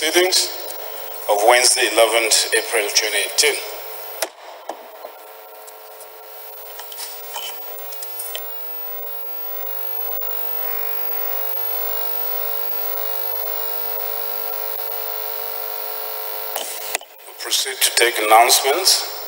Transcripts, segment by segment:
proceedings of Wednesday, 11th April 2018. We proceed to take announcements.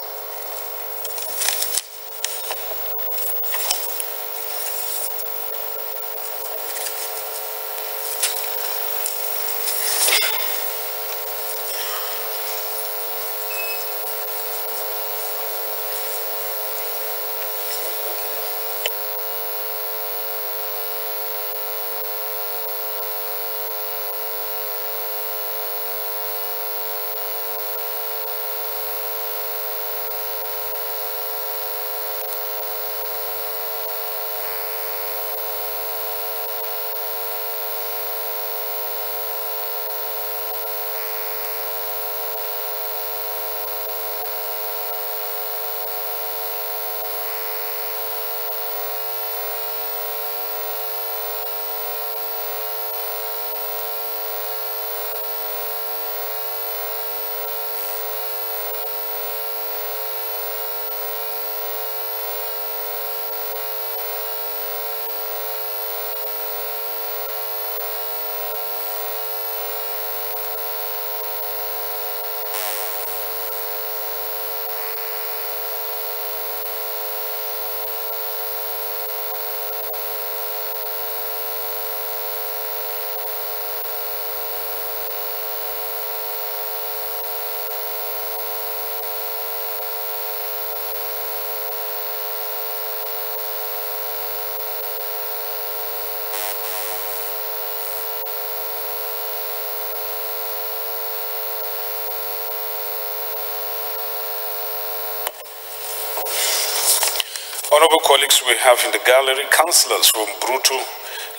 Honorable colleagues, we have in the gallery councillors from Bruto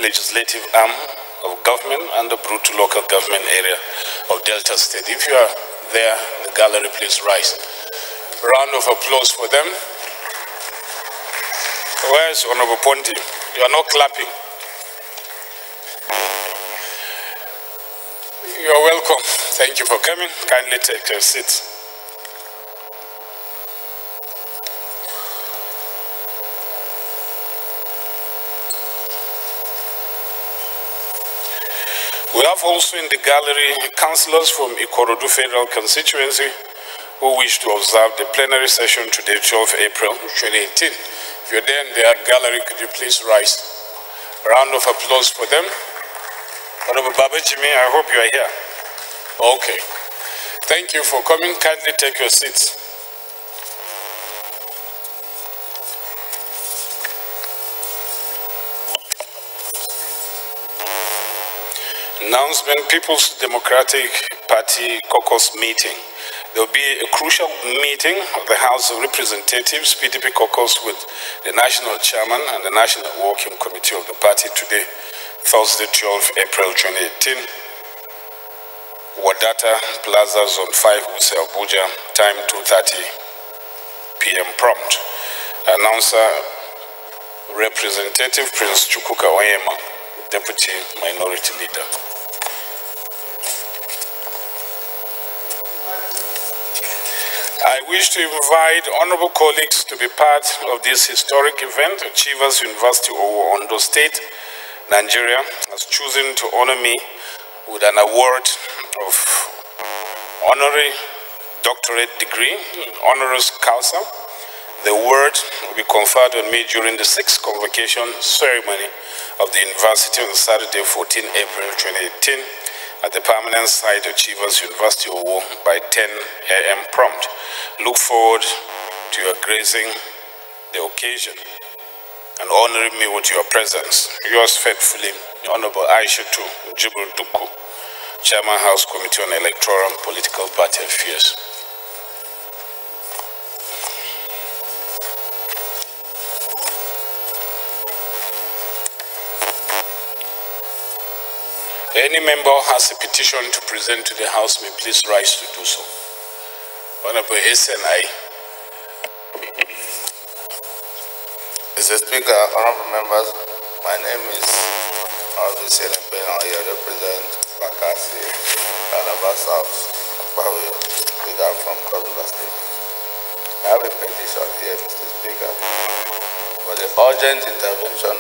Legislative Arm of Government and the Bruto Local Government Area of Delta State. If you are there in the gallery, please rise. Round of applause for them. Where is Honorable Ponti? You are not clapping. You are welcome. Thank you for coming. Kindly take your seats. We have also in the gallery councillors from Ikorodu Federal Constituency who wish to observe the plenary session today, 12 April 2018. If you're there in the art gallery, could you please rise? A round of applause for them. Honorable Baba Jimmy, I hope you are here. Okay. Thank you for coming. Kindly take your seats. Announcement, People's Democratic Party caucus meeting. There will be a crucial meeting of the House of Representatives, PDP caucus, with the National Chairman and the National Working Committee of the party today, Thursday, 12 April 2018. Wadata Plaza, Zone 5, Wuse, Abuja, time 2:30 p.m. prompt. Announcer, Representative Prince Chukwuka Onyema, Deputy Minority Leader. I wish to invite honorable colleagues to be part of this historic event. Achievers University of Ondo State, Nigeria, has chosen to honor me with an award of honorary doctorate degree, honoris causa. The award will be conferred on me during the 6th convocation ceremony of the university on Saturday, 14 April 2018, at the permanent site Achievers University of Owo by 10 a.m. prompt. Look forward to your gracing the occasion and honoring me with your presence. Yours faithfully, Honorable Aishatu Jibril Duku, Chairman House Committee on Electoral and Political Party Affairs. Any member has a petition to present to the House may please rise to do so. Honorable SNI. Mr. Speaker, honorable members, my name is Honorable Selim Ben. I represent Bakassi, Calabar South, Speaker from Cross River State. I have a petition here, Mr. Speaker, for the urgent intervention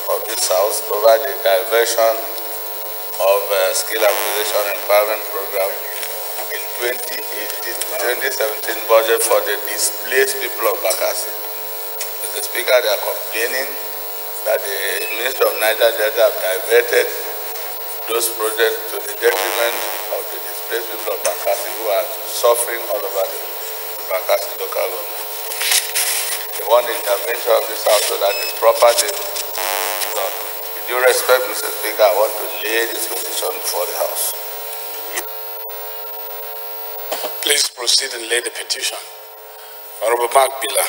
of this House over the diversion of skill acquisition empowerment program in 2017 budget for the displaced people of Bakassi. Mr. Speaker, they are complaining that the Ministry of Niger Delta have diverted those projects to the detriment of the displaced people of Bakassi who are suffering all over the Bakassi local government. They want the intervention of this House so that the property is done. With due respect, Mr. Speaker, I want to lay this petition before the House. Please proceed and lay the petition. Honorable Mark Bila.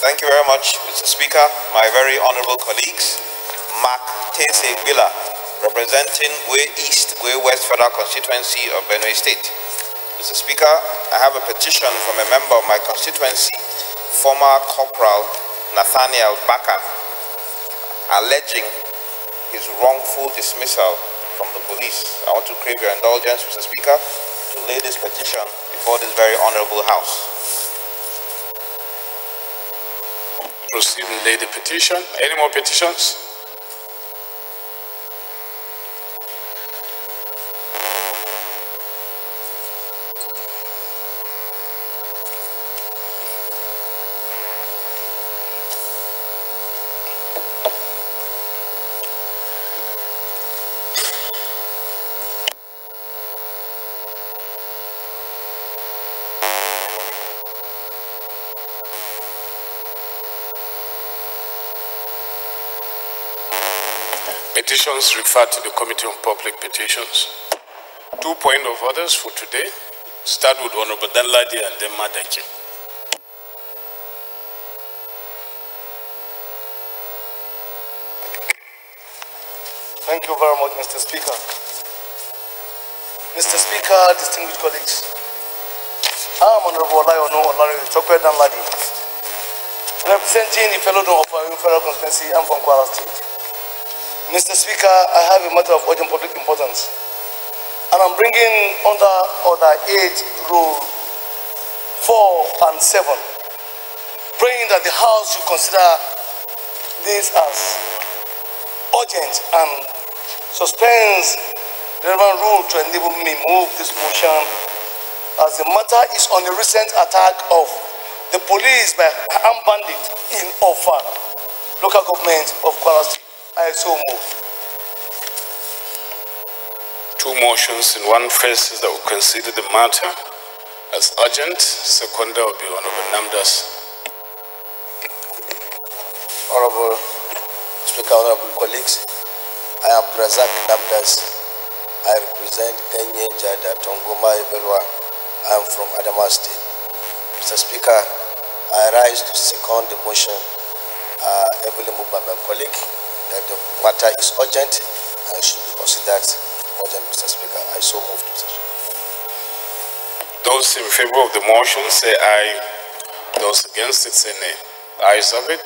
Thank you very much, Mr. Speaker. My very honorable colleagues, Mark Tese Bila, representing Gwe East, Gwe West Federal Constituency of Benue State. Mr. Speaker, I have a petition from a member of my constituency, former Corporal Nathaniel Baka, alleging his wrongful dismissal from the police. I want to crave your indulgence, Mr. Speaker, to lay this petition before this very honorable House. Proceed and lay the petition. Any more petitions? Petitions referred to the Committee on Public Petitions. 2 points of orders for today. Start with Honorable Danladi and then Madaki. Thank you very much, Mr. Speaker. Mr. Speaker, distinguished colleagues, I am Honorable Olayo Chokwe Danladi, representing the fellow of our federal constituency. I'm from Kwara State. Mr. Speaker, I have a matter of urgent public importance, and I'm bringing under Order 8, Rule 4 and 7, praying that the House should consider this as urgent and suspends the relevant rule to enable me move this motion, as the matter is on the recent attack of the police by armed bandits in Ofa, local government of Kwara State. I so move. 2 motions in one. First is that we consider the matter as urgent. Second will be Honorable Namdas. Honorable Speaker, honorable colleagues, I am Razak Namdas. I represent Ganye Jada Tongoma Ibelwa. I am from Adamawa State. Mr. Speaker, I rise to second the motion heavily moved by my colleague that the matter is urgent and should be considered urgent, Mr. Speaker. I so moved, Mr. Speaker. Those in favor of the motion say aye. Those against it say nay. Ayes have it.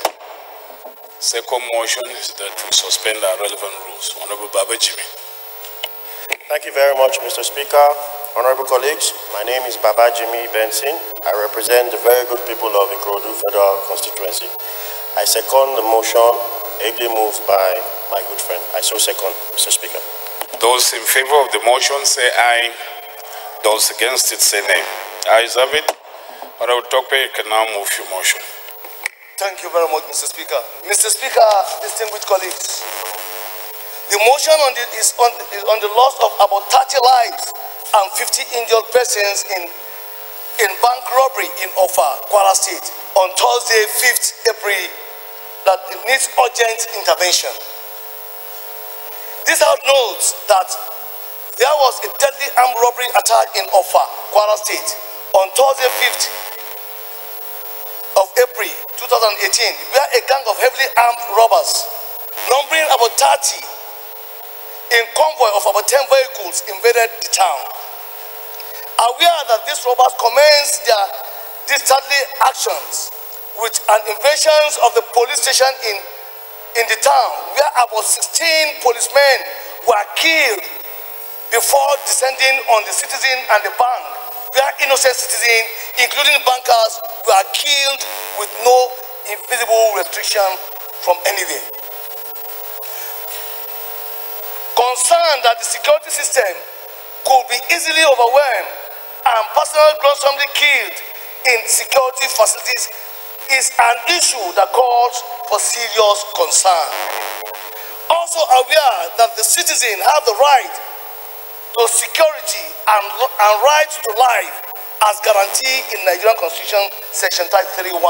Second motion is that we suspend our relevant rules. Honorable Baba Jimmy. Thank you very much, Mr. Speaker. Honorable colleagues, my name is Baba Jimmy Benson. I represent the very good people of Ikorodu Federal Constituency. I second the motion ably moved by my good friend. I so second, Mr. Speaker. Those in favor of the motion say aye. Those against it say nay. Ayes have it. Honorable Tokpe, you can now move your motion. Thank you very much, Mr. Speaker. Mr. Speaker, distinguished colleagues, the motion is on the loss of about 30 lives and 50 injured persons in bank robbery in Ofa, Kwara State, on Thursday, 5th April, that it needs urgent intervention. This House notes that there was a deadly armed robbery attack in Ofa, Kwara State, on Thursday, 5th of April 2018, where a gang of heavily armed robbers, numbering about 30, in convoy of about 10 vehicles, invaded the town. Aware that these robbers commenced their dastardly actions with an invasion of the police station in the town, where about 16 policemen were killed before descending on the citizen and the bank, where innocent citizens, including bankers, were killed with no invisible restriction from anywhere. Concerned that the security system could be easily overwhelmed and personnel gruesomely killed in security facilities is an issue that calls for serious concern. Also aware that the citizens have the right to security and right to life as guaranteed in Nigerian Constitution, Section 31.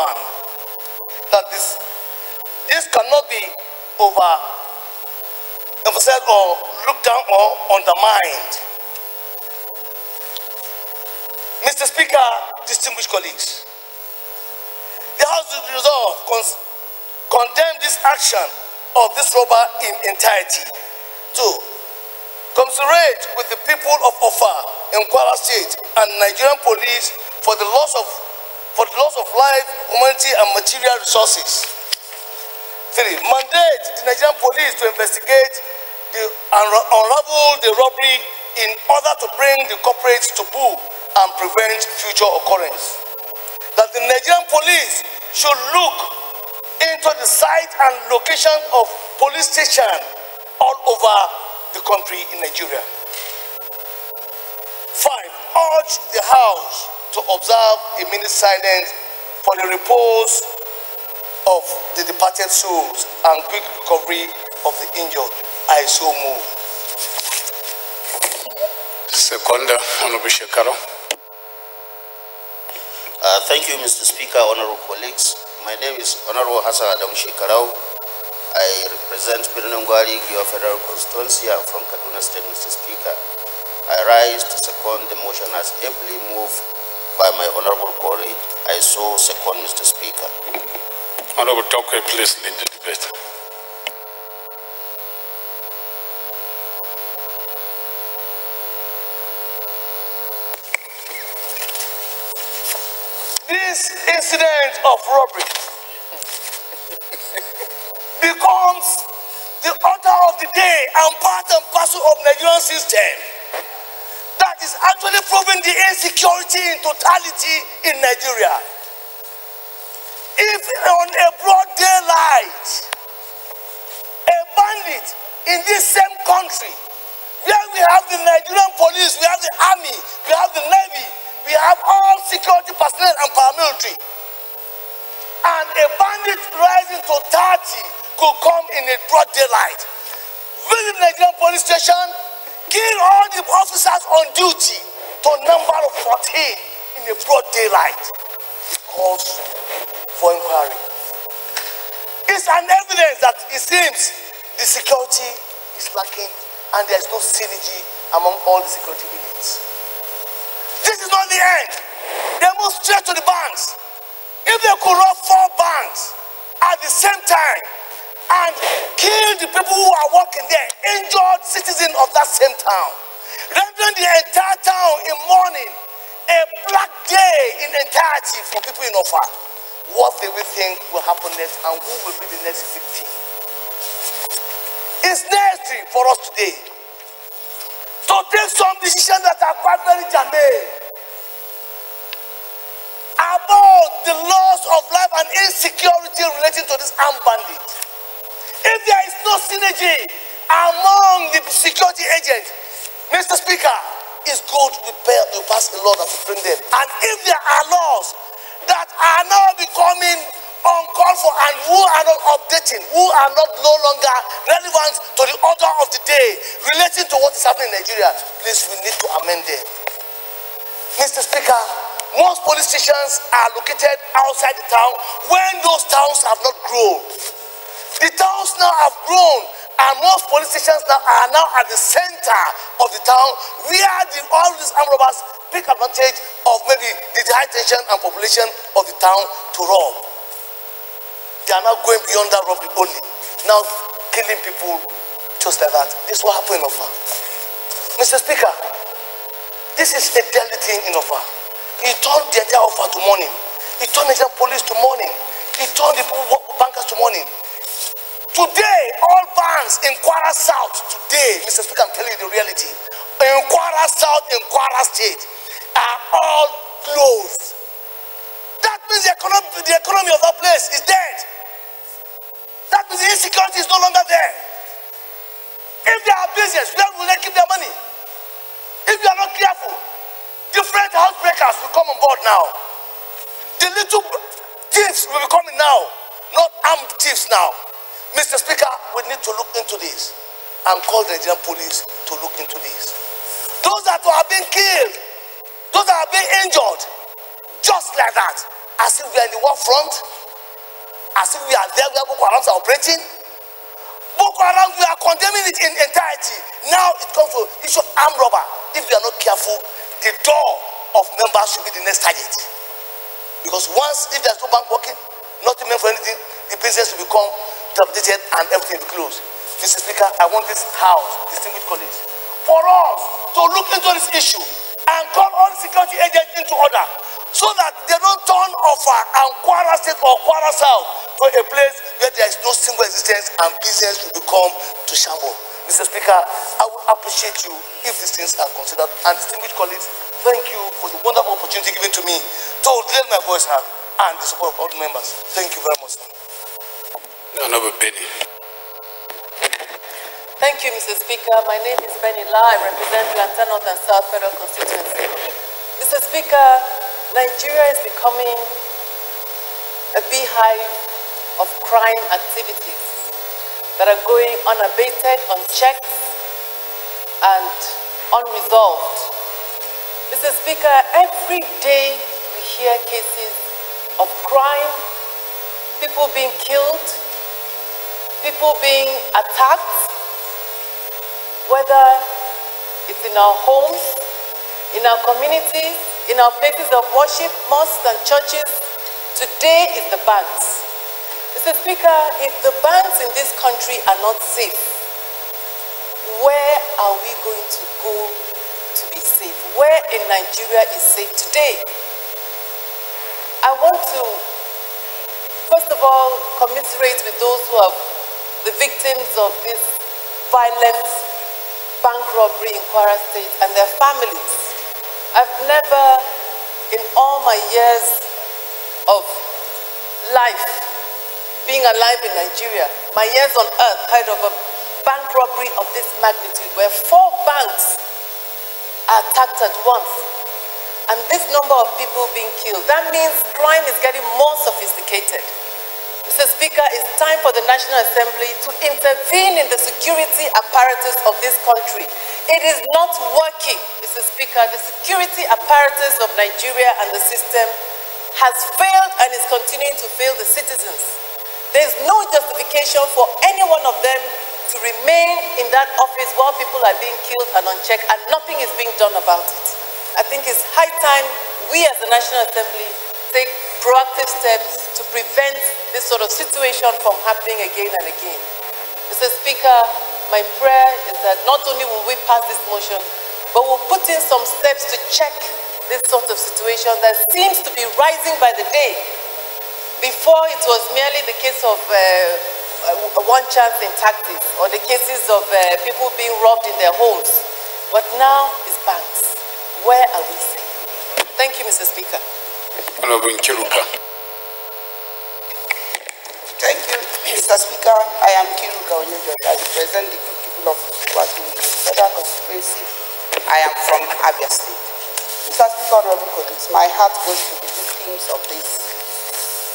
That this cannot be overemphasized or looked down or undermined. Mr. Speaker, distinguished colleagues, the House will resolve condemn this action of this robber in entirety. 2. Commiserate with the people of Ofa in Kwara State and Nigerian police for the loss of life, humanity, and material resources. 3. Mandate the Nigerian police to investigate and unravel the robbery in order to bring the culprits to book and prevent future occurrence. That the Nigerian police should look into the site and location of police stations all over the country in Nigeria. 5. Urge the House to observe a minute silence for the repose of the departed souls and quick recovery of the injured. I so move. Second, Honorable Shekaro. Thank you, Mr. Speaker, honorable colleagues. My name is Honorable Hassan Adam Shekarau. I represent Pirinongwari, Giwa Federal Constituency. I'm from Kaduna State, Mr. Speaker. I rise to second the motion as ably moved by my honorable colleague. I so second, Mr. Speaker. Honorable Tokwe, please lead the debate. This incident of robbery becomes the order of the day and part and parcel of Nigerian system that is actually proving the insecurity in totality in Nigeria. If on a broad daylight, a bandit in this same country, where we have the Nigerian police, we have the army, we have the navy, we have all security personnel and paramilitary, and a bandit rising to 30 could come in a broad daylight, visit the Nigerian police station, kill all the officers on duty to a number of 14 in a broad daylight. It calls for inquiry. It's an evidence that it seems the security is lacking and there is no synergy among all the security elites. This is not the end. They move straight to the banks. If they could rob 4 banks at the same time and kill the people who are working there, injured citizens of that same town, rendering the entire town in mourning, a black day in entirety for people in Ofa, what they will think will happen next and who will be the next victim. It's necessary for us today to take some decisions that are quite very germane about the loss of life and insecurity relating to this armed bandit. If there is no synergy among the security agents, Mr. Speaker, it's good to pass a law that will bring them. And if there are laws that are now becoming uncalled for and who are not updating, who are not no longer relevant to the order of the day relating to what is happening in Nigeria, please, we need to amend them. Mr. Speaker, most police stations are located outside the town when those towns have not grown. The towns now have grown and most police stations now are at the center of the town where all these armed robbers take advantage of maybe the high tension and population of the town to rob. They are now going beyond that robbery only, now killing people just like that. This is what happened in Ofa. Mr. Speaker, this is a deadly thing in Ofa. He turned the entire Ofa to mourning. He turned the entire police to mourning. He turned the bankers to mourning. Today, all banks in Kwara South, today, Mr. Speaker, I'm telling you the reality, in Kwara South, in Kwara State, are all closed. That means the economy of that place is dead. That means the insecurity is no longer there. If they are business, where will they keep their money? If you are not careful, different housebreakers will come on board now. The little thieves will be coming now, not armed thieves now. Mr. Speaker, we need to look into this and call the Nigerian police to look into this. Those that are being killed, those that are being injured, just like that, as if we are in the war front, as if we are there where Boko Haram are operating. Boko Haram, we are condemning it in entirety. Now it comes to issue of armed robber. If we are not careful, the door of members should be the next target. Because once, if there's no bank working, nothing meant for anything, the business will become dilapidated and everything will be closed. Mr. Speaker, I want this House, distinguished colleagues, for us to look into this issue and call all the security agents into order so that they don't turn Offa and Kwara State or Kwara South to a place where there is no single existence and business will become to shambles. Mr. Speaker, I would appreciate you if these things are considered. And distinguished colleagues, thank you for the wonderful opportunity given to me to let my voice have and the support of all the members. Thank you very much, sir. Honorable Benny. Thank you, Mr. Speaker. My name is Benny La. I represent Atlanta North and South Federal Constituency. Mr. Speaker, Nigeria is becoming a beehive of crime activities that are going unabated, unchecked, and unresolved. Mr. Speaker, every day we hear cases of crime, people being killed, people being attacked, whether it's in our homes, in our communities, in our places of worship, mosques and churches. Today is the banks. Mr. Speaker, if the banks in this country are not safe, where are we going to go to be safe? Where in Nigeria is safe today? I want to, first of all, commiserate with those who are the victims of this violent bank robbery in Kwara State and their families. I've never, in all my years of life, being alive in Nigeria, my years on earth, heard of a bank robbery of this magnitude where 4 banks are attacked at once. And this number of people being killed, that means crime is getting more sophisticated. Mr. Speaker, it's time for the National Assembly to intervene in the security apparatus of this country. It is not working, Mr. Speaker. The security apparatus of Nigeria and the system has failed and is continuing to fail the citizens. There is no justification for any one of them to remain in that office while people are being killed and unchecked and nothing is being done about it. I think it's high time we as the National Assembly take proactive steps to prevent this sort of situation from happening again and again. Mr. Speaker, my prayer is that not only will we pass this motion, but we'll put in some steps to check this sort of situation that seems to be rising by the day. Before, it was merely the case of one chance in taxis or the cases of people being robbed in their homes. But now it's banks. Where are we safe? Thank you, Mr. Speaker. Honorable Kiruka. Thank you, Mr. Speaker. I am Kiruka Onyejo. I represent the good people of Federal Constituency. I am from Abia State. Mr. Speaker, honorable colleagues, my heart goes to the victims of this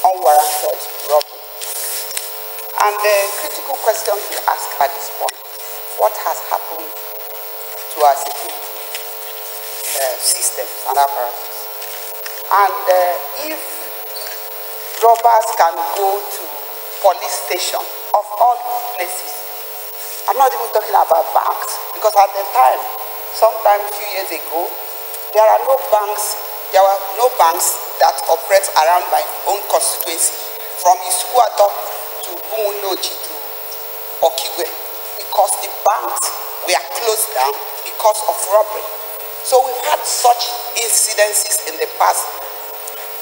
unwarranted robbery. And the critical question we ask at this point is, what has happened to our security systems and apparatus? And if robbers can go to police station of all places, I'm not even talking about banks, because at the time, sometime a few years ago, there were no banks that operate around my own constituency, from Isuguato to Umunoji to Okigwe, because the banks were closed down because of robbery. So we've had such incidences in the past,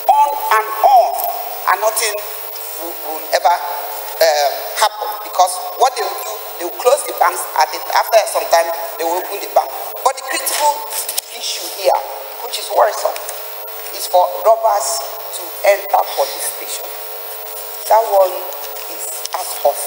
on, and nothing will ever happen, because what they will do, they will close the banks, after some time they will open the bank. But the critical issue here, which is worrisome, is for robbers to enter police station. That one is out of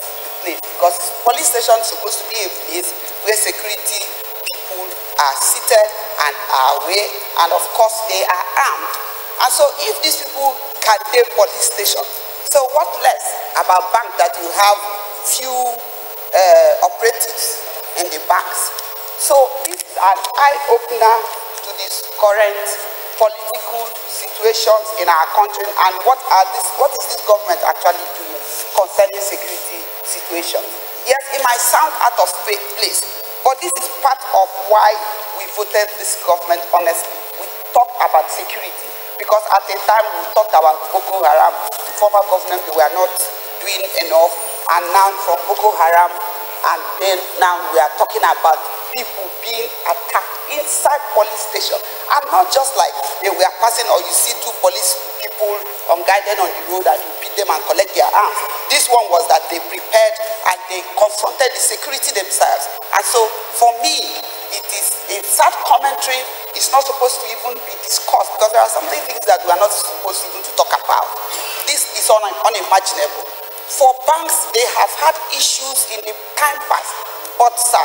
place because police station is supposed to be a place where security people are seated and are aware, and of course they are armed. And so if these people can take police station, so what less about bank that you have few operatives in the banks? So this is an eye-opener to this current political situations in our country and what is this government actually doing concerning security situations. Yes, it might sound out of place, but this is part of why we voted this government honestly. We talked about security because at the time we talked about Boko Haram, the former government, they were not doing enough, and now from Boko Haram, and then now we are talking about people being attacked inside police station, and not just like they were passing or you see two police people unguided on the road and you beat them and collect their arms. This one was that they prepared and they confronted the security themselves. And so for me, it is a sad commentary. It's not supposed to even be discussed because there are some things that we are not supposed even to talk about. This is unimaginable. For banks, they have had issues in the time past, but sir,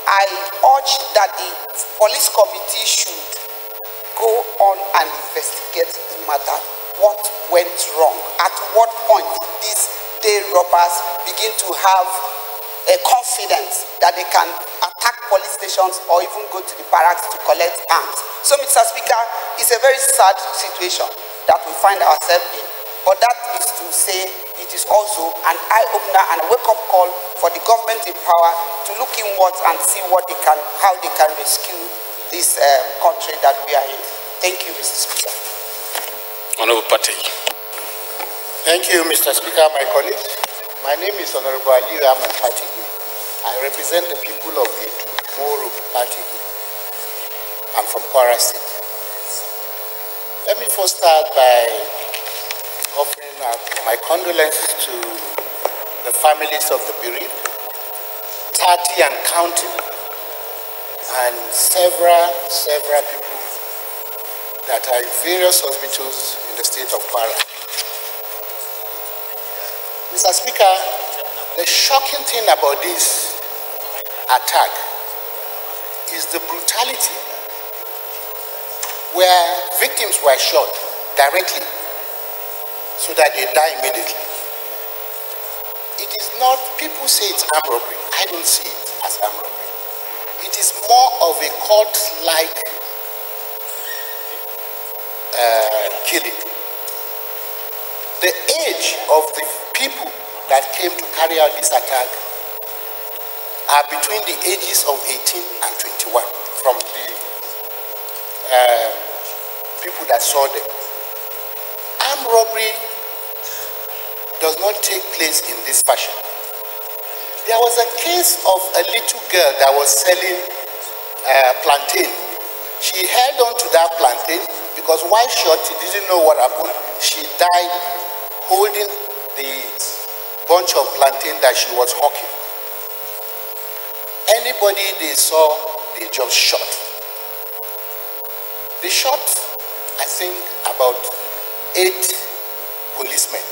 I urge that the police committee should go on and investigate the matter. What went wrong? At what point did these day robbers begin to have a confidence that they can attack police stations or even go to the barracks to collect arms? So, Mr. Speaker, it's a very sad situation that we find ourselves in. But that is to say it is also an eye-opener and a wake-up call for the government in power to look inwards and see how they can rescue this country that we are in. Thank you, Mr. Speaker. Honorable Party. Thank you, Mr. Speaker, my colleagues. My name is Honorable Aliyu Ahmed Patigi. I represent the people of Etu, Moro, Patigi. I'm from Kwara State. Let me first start by offering my condolences to the families of the bereaved, 30 and counting, and several people that are in various hospitals in the state of Kwara. Mr. Speaker, the shocking thing about this attack is the brutality where victims were shot directly so that they die immediately. It is not, people say it's armed robbery. I don't see it as armed robbery. It is more of a cult-like killing. The age of the people that came to carry out this attack are between the ages of 18 and 21 from the people that saw them. Armed robbery does not take place in this fashion. There was a case of a little girl that was selling plantain. She held on to that plantain because while shot, she didn't know what happened. She died holding the bunch of plantain that she was hawking. Anybody they saw, they just shot. They shot, I think, about 8 policemen.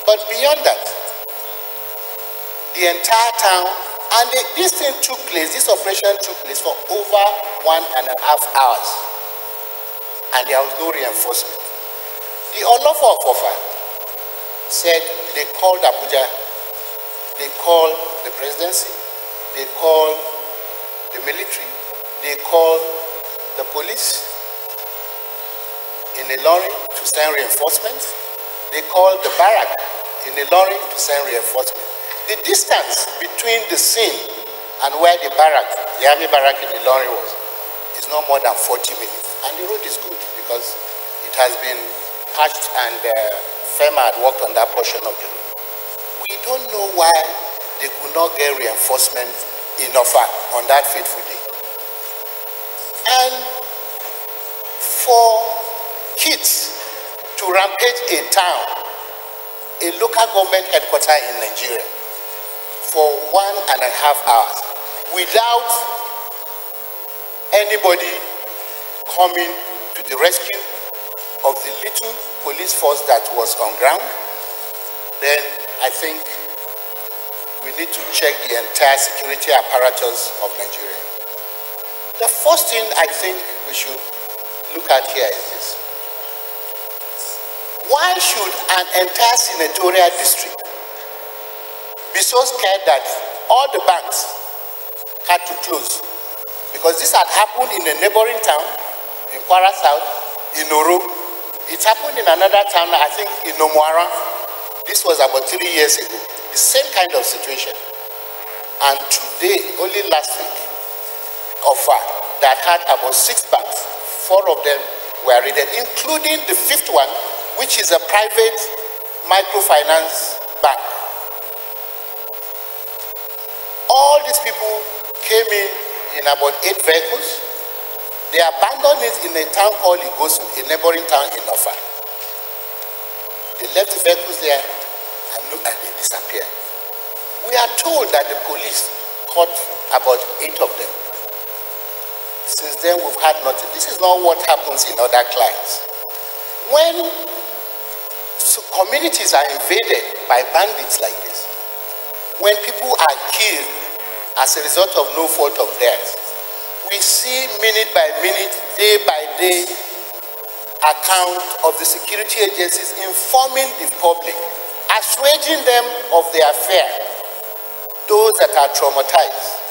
But beyond that, the entire town, and this thing took place, this operation took place for over 1.5 hours. And there was no reinforcement. The Olofo Ofofa said they called Abuja, they called the presidency, they called the military, they called the police in a lorry to send reinforcements. They called the barrack in a lorry to send reinforcement. The distance between the scene and where the barrack, the army barrack in the lorry was, is no more than 40 minutes. And the road is good because it has been patched and FEMA had worked on that portion of the road. We don't know why they could not get reinforcement enough on that fateful day. And for kids to rampage a town, a local government headquarters in Nigeria, for 1.5 hours without anybody coming to the rescue of the little police force that was on ground, then I think we need to check the entire security apparatus of Nigeria. The first thing I think we should look at here is this. Why should an entire senatorial district be so scared that all the banks had to close? Because this had happened in a neighboring town, in Kwara South, in Oro. It happened in another town, I think in Omuara. This was about 3 years ago. The same kind of situation. And today, only last week, Offa, that had about 6 banks, 4 of them were raided, including the 5th one, which is a private microfinance bank. All these people came in about 8 vehicles. They abandoned it in a town called Igosu, a neighboring town in Offa. They left the vehicles there and they disappeared. We are told that the police caught about 8 of them. Since then, we've had nothing. This is not what happens in other clients. When communities are invaded by bandits like this, when people are killed as a result of no fault of theirs, we see minute by minute, day by day, account of the security agencies informing the public, assuaging them of their fear, those that are traumatized.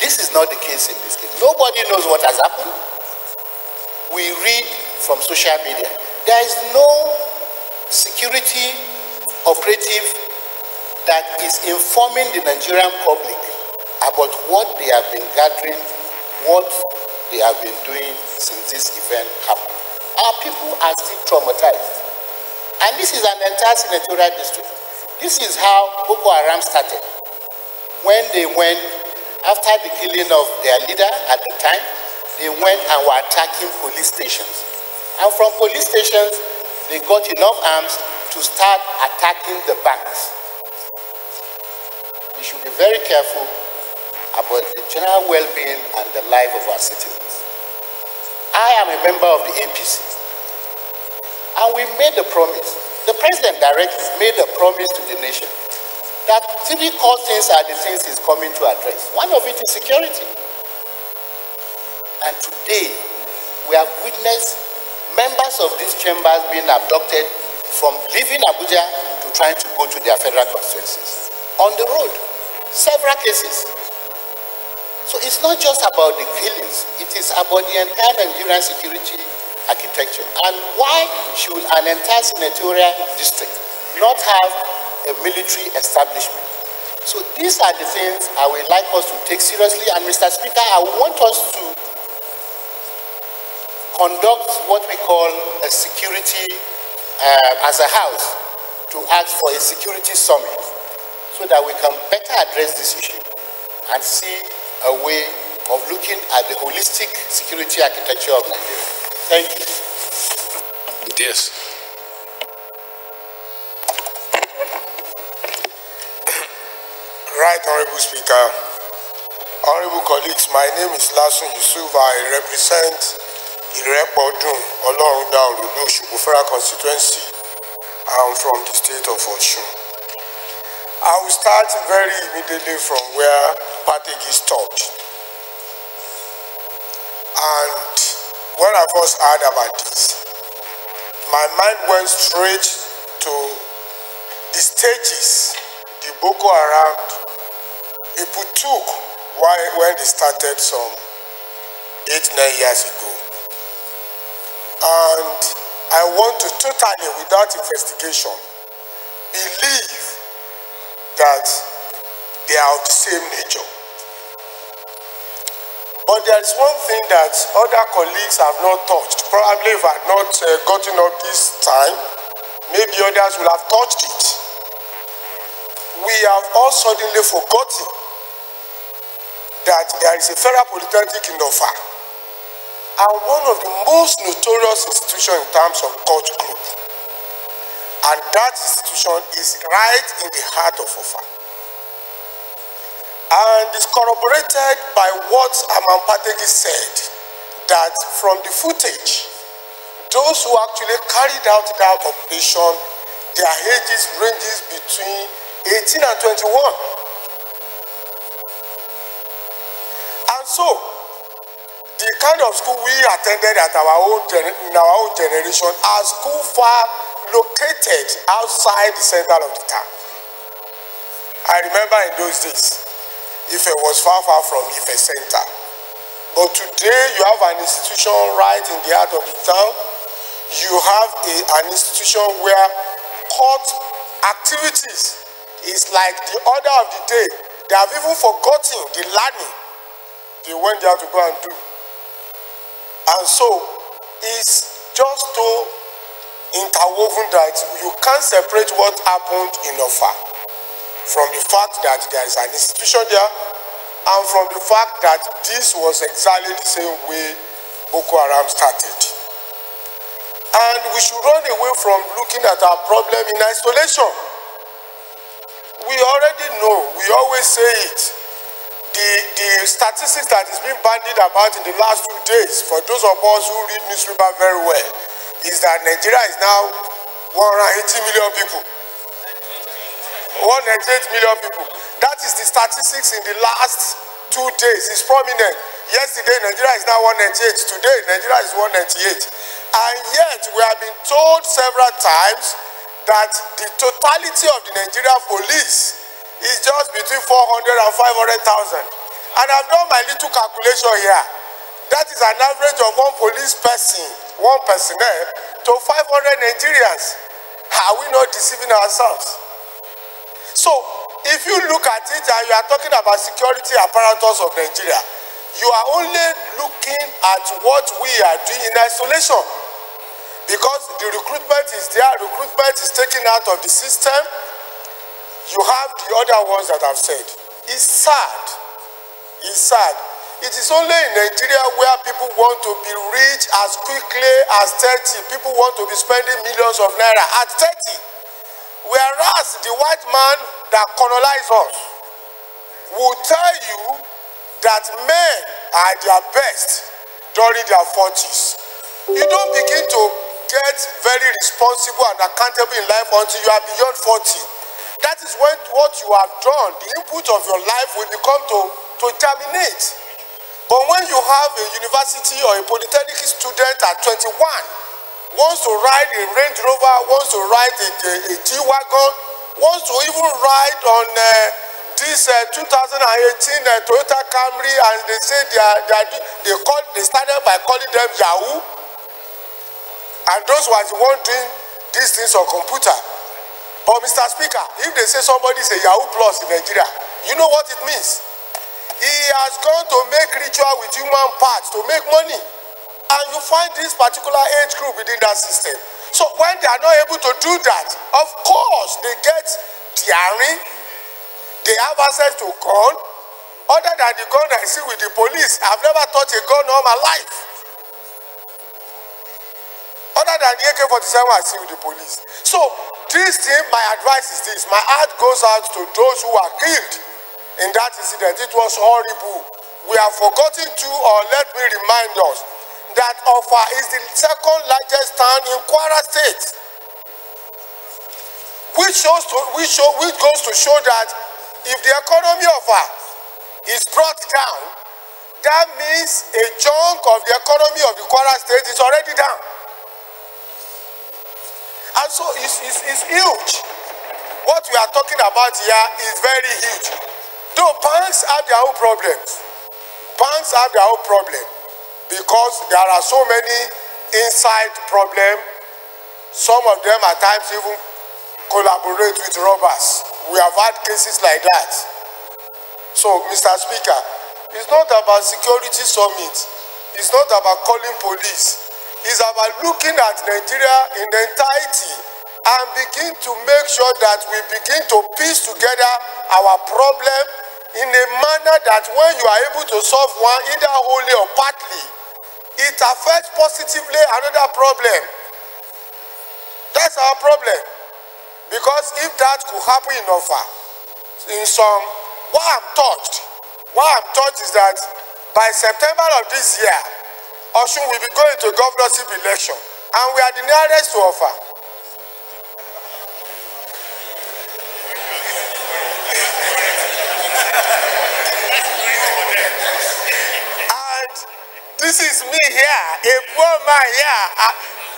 This is not the case in this case. Nobody knows what has happened. We read from social media. There is no security operative that is informing the Nigerian public about what they have been gathering, what they have been doing since this event happened. Our people are still traumatized. And this is an entire senatorial district. This is how Boko Haram started. When they went, after the killing of their leader at the time, they went and were attacking police stations. And from police stations, they got enough arms to start attacking the banks. We should be very careful about the general well-being and the life of our citizens. I am a member of the APC, and we made a promise. The president directly made a promise to the nation that 3 core things are the things he's coming to address. One of it is security. And today, we have witnessed members of these chambers being abducted from leaving Abuja to trying to go to their federal constituencies. On the road, several cases. So it's not just about the killings, it is about the entire Nigerian security architecture. And why should an entire senatorial district not have a military establishment? So these are the things I would like us to take seriously. And Mr. Speaker, I want us to conduct what we call a security as a house to ask for a security summit so that we can better address this issue and see a way of looking at the holistic security architecture of Nigeria. Thank you. Yes. Right, Honorable Speaker. Honorable colleagues, my name is Lasun Yusuf. I represent Irepodun Olorunda Oludo Shukufera constituency. I'm from the state of Osun. I will start very immediately from where Pateki stopped. And when I first heard about this, my mind went straight to the stages the Boko Haram people took when they started some 8-9 years ago. And I want to totally, without investigation, believe that they are of the same nature. But there is one thing that other colleagues have not touched. Probably if I had not gotten up this time, maybe others will have touched it. We have all suddenly forgotten that there is a federal polytechnic in Offa, and one of the most notorious institutions in terms of court group. And that institution is right in the heart of Offa. And it's corroborated by what Aman Pategi said, that from the footage, those who actually carried out that operation, their ages ranges between 18 and 21. And so, the kind of school we attended at in our own generation are school far located outside the center of the town. I remember in those days, Ife was far from Ife center. But today you have an institution right in the heart of the town. You have an institution where court activities is like the order of the day. They have even forgotten the learning they went there to go and do. And so it's just so interwoven that you can't separate what happened in Ofa from the fact that there is an institution there and from the fact that this was exactly the same way Boko Haram started. And we should run away from looking at our problem in isolation. We already know, we always say it. The statistics that is being bandied about in the last 2 days, for those of us who read newspaper very well, is that Nigeria is now 180 million people. 188 million people. That is the statistics in the last 2 days. It's prominent. Yesterday, Nigeria is now 198. Today, Nigeria is 198. And yet, we have been told several times that the totality of the Nigerian police is just between 400 and 500,000. And I've done my little calculation here. That is an average of one police person, one personnel, to 500 Nigerians. Are we not deceiving ourselves? So, if you look at it and you are talking about security apparatus of Nigeria, you are only looking at what we are doing in isolation. Because the recruitment is there, recruitment is taken out of the system. You have the other ones that I've said. It's sad. It's sad. It is only in Nigeria where people want to be rich as quickly as 30. People want to be spending millions of naira at 30. Whereas the white man that colonized us will tell you that men are their best during their 40s. You don't begin to get very responsible and accountable in life until you are beyond 40. That is when what you have done, the input of your life will become to germinate. But when you have a university or a polytechnic student at 21, wants to ride a Range Rover, wants to ride a G-Wagon, wants to even ride on this 2018 Toyota Camry, and they say they started by calling them Yahoo, and those were the ones doing these things on computer. But Mr. Speaker, if they say somebody is a Yahoo Plus in Nigeria, you know what it means? He has gone to make ritual with human parts to make money. And you find this particular age group within that system. So when they are not able to do that, of course they get daring, they have access to gun. Other than the gun I see with the police, I've never touched a gun all my life. Other than the AK-47 I see with the police. So this thing, my advice is this. My heart goes out to those who are killed in that incident. It was horrible. We have forgotten to, or let me remind us, that Ofa is the second largest town in Kwara State. Which goes to show that if the economy of Ofa is brought down, that means a chunk of the economy of the Kwara State is already down. And so it's huge. What we are talking about here is very huge. Though banks have their own problems. Banks have their own problem because there are so many inside problems. Some of them at times even collaborate with robbers. We have had cases like that. So, Mr. Speaker, it's not about security summit. It's not about calling police. It's about looking at Nigeria in entirety and begin to make sure that we begin to piece together our problem in a manner that when you are able to solve one, either wholly or partly, it affects positively another problem. That's our problem. Because if that could happen in Ofa, in some why I'm touched is that by September of this year, Osun will be going to governorship election, and we are the nearest to offer. And this is me here, a poor man here.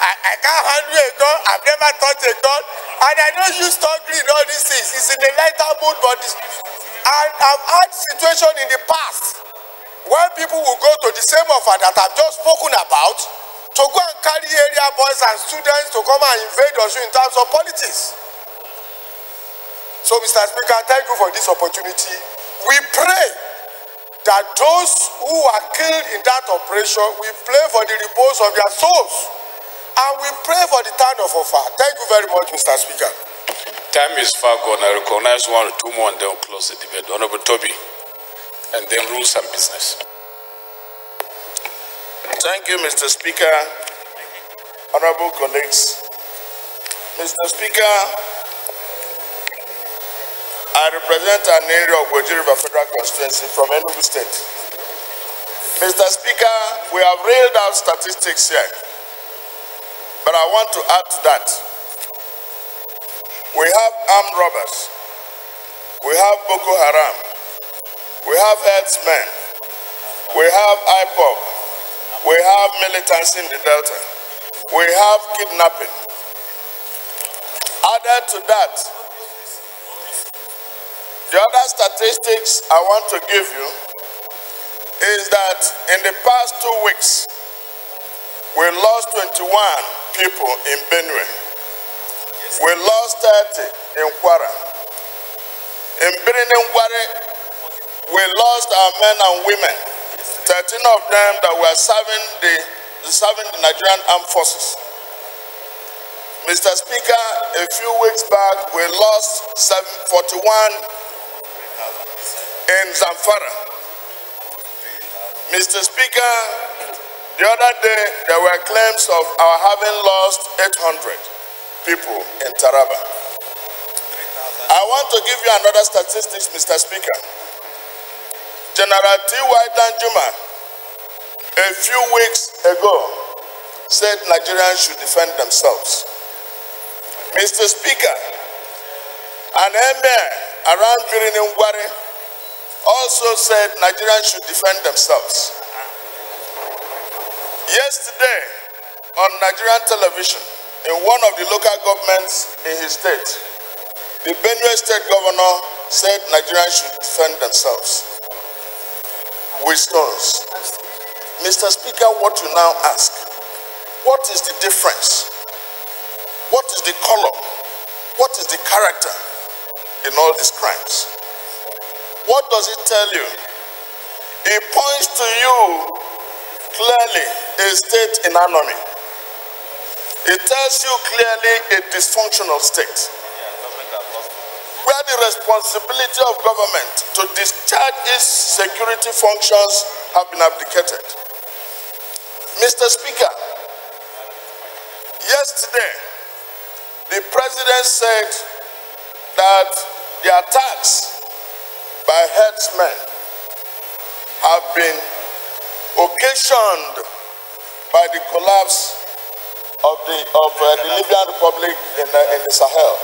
I can't handle a gun. I've never touched a gun, and I don't use struggling all these things. It's in a lighter mood, but and I've had situation in the past where people will go to the same offer that I've just spoken about to go and carry area boys and students to come and invade Osun in terms of politics. So, Mr. Speaker, thank you for this opportunity. We pray that those who are killed in that operation, we pray for the repose of their souls, and we pray for the turn of offer. Thank you very much, Mr. Speaker. Time is far gone. I recognize one or two more and then we'll close the debate. Honorable Toby, and then rules and business. Thank you, Mr. Speaker. Honorable colleagues. Mr. Speaker, I represent an area of Gweji River Federal Constituency from Enugu State. Mr. Speaker, we have railed out statistics here, but I want to add to that. We have armed robbers, we have Boko Haram, we have herdsmen, we have IPOB, we have militancy in the Delta, we have kidnapping. Added to that, the other statistics I want to give you is that in the past 2 weeks, we lost 21 people in Benue. We lost 30 in Kwara. In Birnin-Ngware, we lost our men and women, 13 of them that were serving the Nigerian Armed Forces. Mr. Speaker, a few weeks back, we lost 41 in Zamfara. Mr. Speaker, the other day, there were claims of our having lost 800 people in Taraba. I want to give you another statistics, Mr. Speaker. General T.Y. Danjuma, a few weeks ago, said Nigerians should defend themselves. Mr. Speaker, an emir around Birnin-Ngware also said Nigerians should defend themselves. Yesterday, on Nigerian television, in one of the local governments in his state, the Benue State Governor said Nigerians should defend themselves with stones. Mr. Speaker, what you now ask, what is the difference? What is the color? What is the character in all these crimes? What does it tell you? It points to you clearly a state in anarchy. It tells you clearly a dysfunctional state, where the responsibility of government to discharge its security functions have been abdicated. Mr. Speaker, yesterday, the President said that the attacks by herdsmen have been occasioned by the collapse of the Libyan Republic in the Sahel,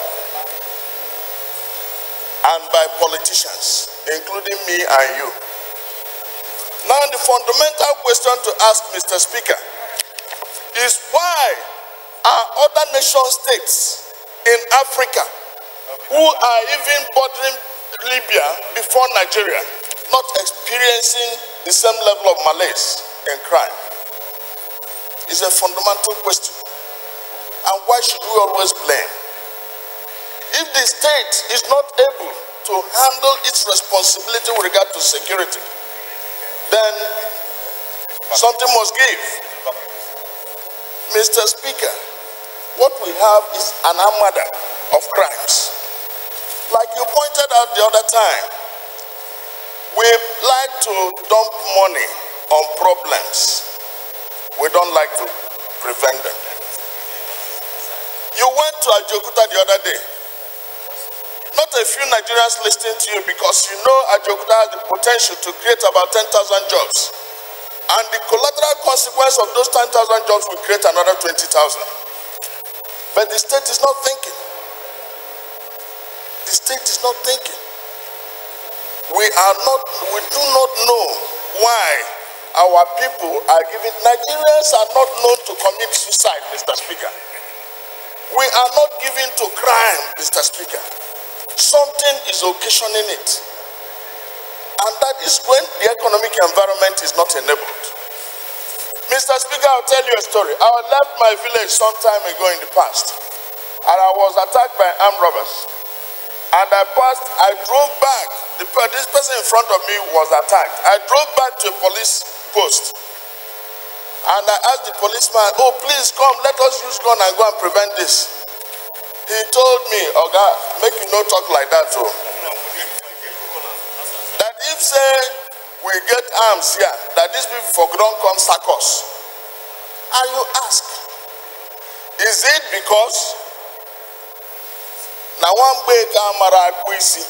and by politicians, including me and you. Now, the fundamental question to ask, Mr. Speaker, is why are other nation states in Africa who are even bordering Libya before Nigeria not experiencing the same level of malaise and crime? It's a fundamental question. And why should we always blame? If the state is not able to handle its responsibility with regard to security, then something must give. Mr. Speaker, what we have is an armada of crimes. Like you pointed out the other time, we like to dump money on problems. We don't like to prevent them. You went to Ajokuta the other day. Not not a few Nigerians listening to you because you know Ajaokuta has the potential to create about 10,000 jobs. And the collateral consequence of those 10,000 jobs will create another 20,000. But the state is not thinking. The state is not thinking. We do not know why our people are giving. Nigerians are not known to commit suicide, Mr. Speaker. We are not given to crime, Mr. Speaker. Something is occasioning it. And that is when the economic environment is not enabled. Mr. Speaker, I'll tell you a story. I left my village some time ago in the past, and I was attacked by armed robbers. And I drove back. This person in front of me was attacked. I drove back to a police post. And I asked the policeman, oh, please come, let us use gun and go and prevent this. He told me, Oga, make you no talk like that, oh. That if, say, we get arms here, that these people for don't come sack us. And you ask, is it because na one way camera kwisi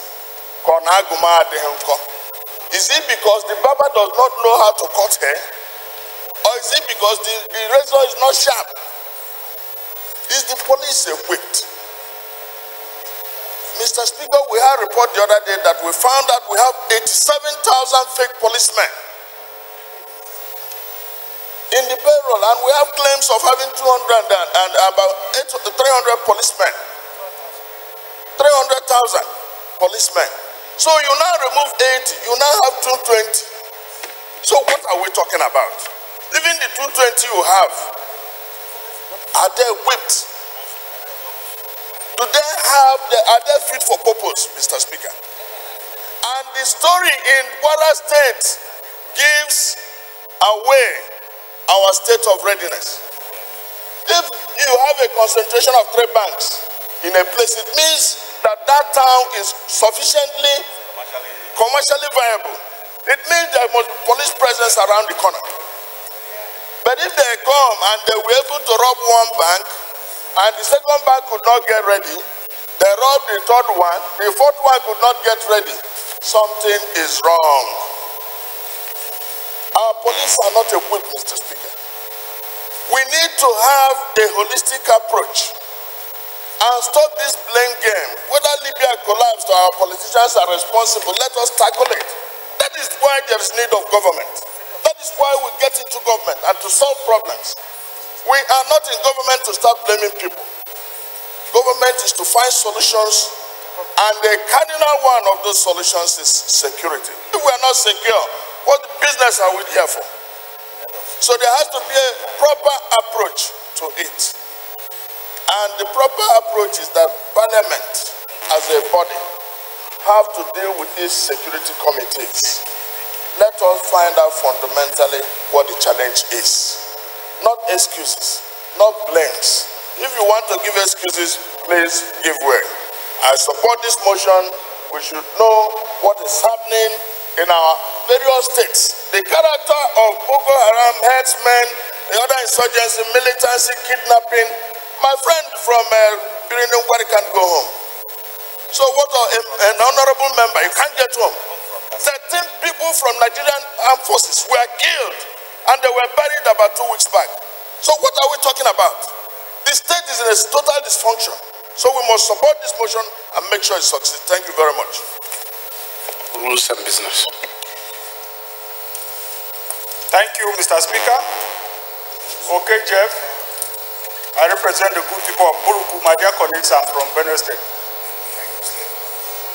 kona aguma adehunko? Is it because the barber does not know how to cut hair? Or is it because the razor is not sharp? Is the police equipped? Mr. Speaker, we had a report the other day that we found that we have 87,000 fake policemen in the payroll, and we have claims of having 200 and about 300 policemen. 300,000 policemen. So you now remove 80, you now have 220. So what are we talking about? Even the 220 you have, are they equipped? Are they fit for purpose, Mr. Speaker? And the story in Kwara State gives away our state of readiness. If you have a concentration of 3 banks in a place, it means that town is sufficiently commercially viable. It means there must be police presence around the corner. But if they come and they were able to rob one bank, and the second bank could not get ready, they robbed the third one, the fourth one could not get ready, something is wrong. Our police are not equipped, Mr. Speaker. We need to have a holistic approach and stop this blame game. Whether Libya collapsed or our politicians are responsible, let us tackle it. That is why there is need of government. That is why we get into government and to solve problems. We are not in government to start blaming people. Government is to find solutions, and the cardinal one of those solutions is security. If we are not secure, what business are we here for? So there has to be a proper approach to it. And the proper approach is that Parliament, as a body, have to deal with these security committees. Let us find out fundamentally what the challenge is. Not excuses, not blames. If you want to give excuses, please give way. I support this motion. We should know what is happening in our various states. The character of Boko Haram, herdsmen, the other insurgency, militancy, kidnapping. My friend from Birinungwari can't go home. So what an honorable member, you can't get home. 13 people from Nigerian armed forces were killed, and they were buried about 2 weeks back. So what are we talking about? The state is in a total dysfunction. So we must support this motion and make sure it succeeds. Thank you very much. Rules and business. Thank you, Mr. Speaker. Okay, Jeff. I represent the good people of Buruku. My dear colleagues, I'm from Benue State.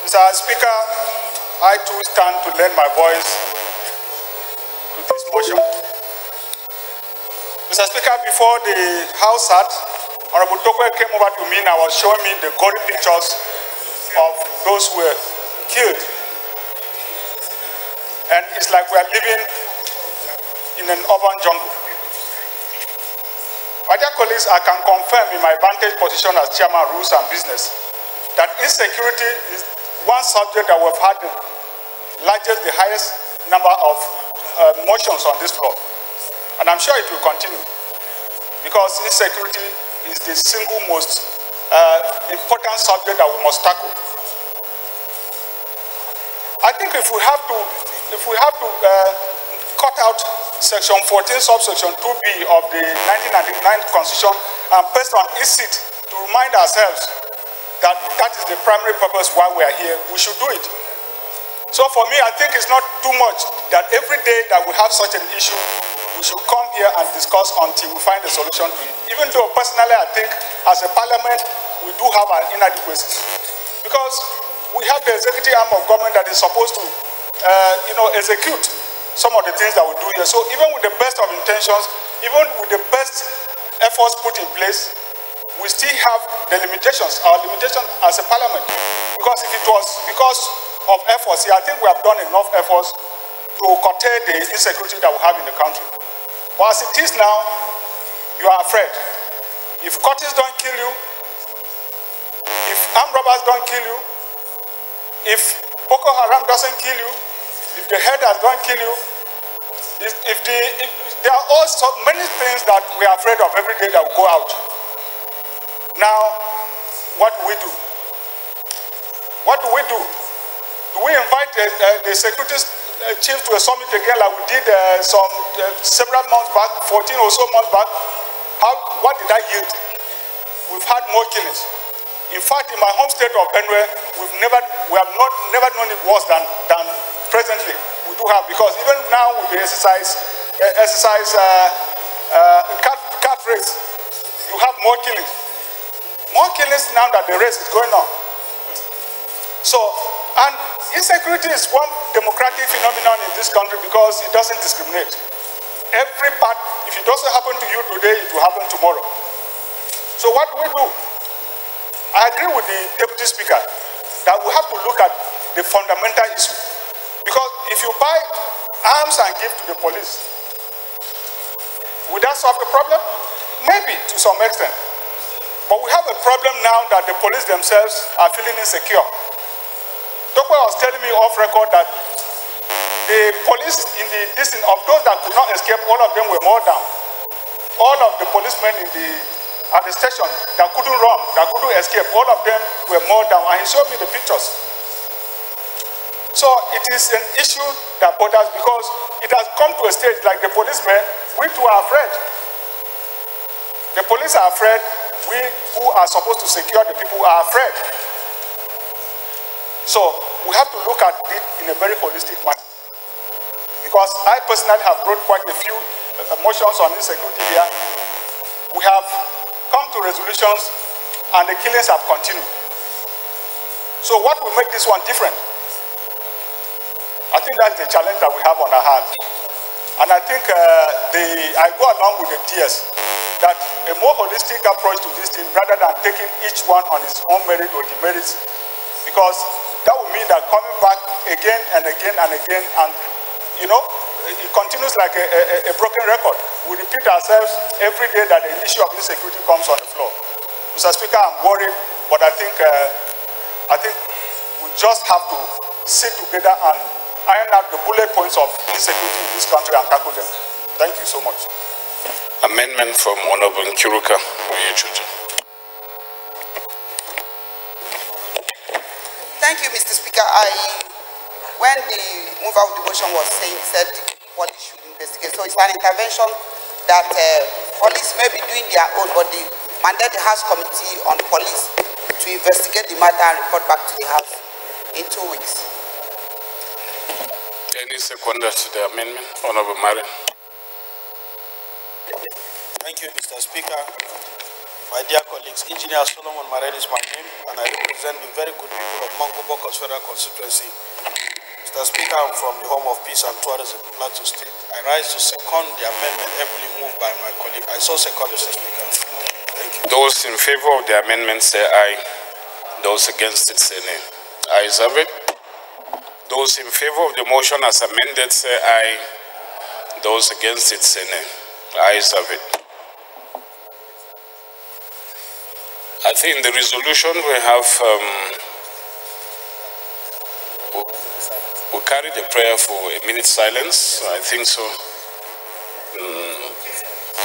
Mr. Speaker, I too stand to lend my voice to this motion. Mr. Speaker, before the House sat, Honorable Tokwe came over to me and I was showing me the gory pictures of those who were killed. And it's like we are living in an urban jungle. My dear colleagues, I can confirm in my vantage position as Chairman of Rules and Business that insecurity is one subject that we've had the highest number of motions on this floor. And I'm sure it will continue because insecurity is the single most important subject that we must tackle. I think if we have to cut out Section 14, subsection 2B of the 1999 Constitution and paste on its seat to remind ourselves that that is the primary purpose why we are here, we should do it. So for me, I think it's not too much that every day that we have such an issue, we should come here and discuss until we find a solution to it. Even though personally I think as a parliament, we do have our inadequacies. Because we have the executive arm of government that is supposed to, execute some of the things that we do here. So even with the best of intentions, even with the best efforts put in place, we still have the limitations, our limitation as a parliament. Because if it was because of efforts here, I think we have done enough efforts to curtail the insecurity that we have in the country. But as it is now, you are afraid. If cultists don't kill you, if armed robbers don't kill you, if Boko Haram doesn't kill you, if the herders don't kill you, if there are also many things that we are afraid of every day that we go out. Now, what do we do? What do we do? Do we invite the security chief to a summit again like we did several months back, 14 or so months back? What did that yield? We've had more killings. In fact, in my home state of Benue, we have never known it worse than presently we do have, because even now with the cat race, you have more killings. More killings now that the race is going on. So, and insecurity is one democratic phenomenon in this country because it doesn't discriminate. Every part, if it doesn't happen to you today, it will happen tomorrow. So what do we do? I agree with the Deputy Speaker that we have to look at the fundamental issue. Because if you buy arms and give to the police, would that solve the problem? Maybe to some extent. But we have a problem now that the police themselves are feeling insecure. Dokwe was telling me off record that the police in the distance of those that could not escape, all of them were mowed down. All of the policemen at the station that couldn't run, that couldn't escape, all of them were mowed down, and he showed me the pictures. So it is an issue that bothers because it has come to a stage like the policemen, we too are afraid. The police are afraid, we who are supposed to secure the people are afraid. So we have to look at it in a very holistic manner. Because I personally have brought quite a few motions on insecurity here. We have come to resolutions and the killings have continued. So what will make this one different? I think that's the challenge that we have on our hands. And I think I go along with the DS that a more holistic approach to this thing rather than taking each one on its own merit or demerits, because that would mean that coming back again and again and again, and it continues like a broken record. We repeat ourselves every day that the issue of insecurity comes on the floor. Mr. Speaker, I'm worried, but I think we just have to sit together and iron out the bullet points of insecurity in this country and tackle them. Thank you so much. Amendment from Honorable Nkiruka. Thank you, Mr. Speaker. When the mover of the motion was saying, he said the police should investigate. So it's an intervention that police may be doing their own, but they mandate the House Committee on Police to investigate the matter and report back to the House in 2 weeks. Any seconder to the amendment? Honorable Mari. Thank you, Mr. Speaker. My dear colleagues, Engineer Solomon Marel is my name, and I represent the very good people of Mango-Bokos Federal Constituency. Mr. Speaker, I'm from the Home of Peace and Tourism, Plateau State. I rise to second the amendment heavily moved by my colleague. I so second, Mr. Speaker. Thank you. Those in favor of the amendment say aye. Those against it say nay. Ayes have it. Those in favor of the motion as amended say aye. Those against it say nay. Ayes have it. I think in the resolution we have, we carried a prayer for a minute silence. I think so.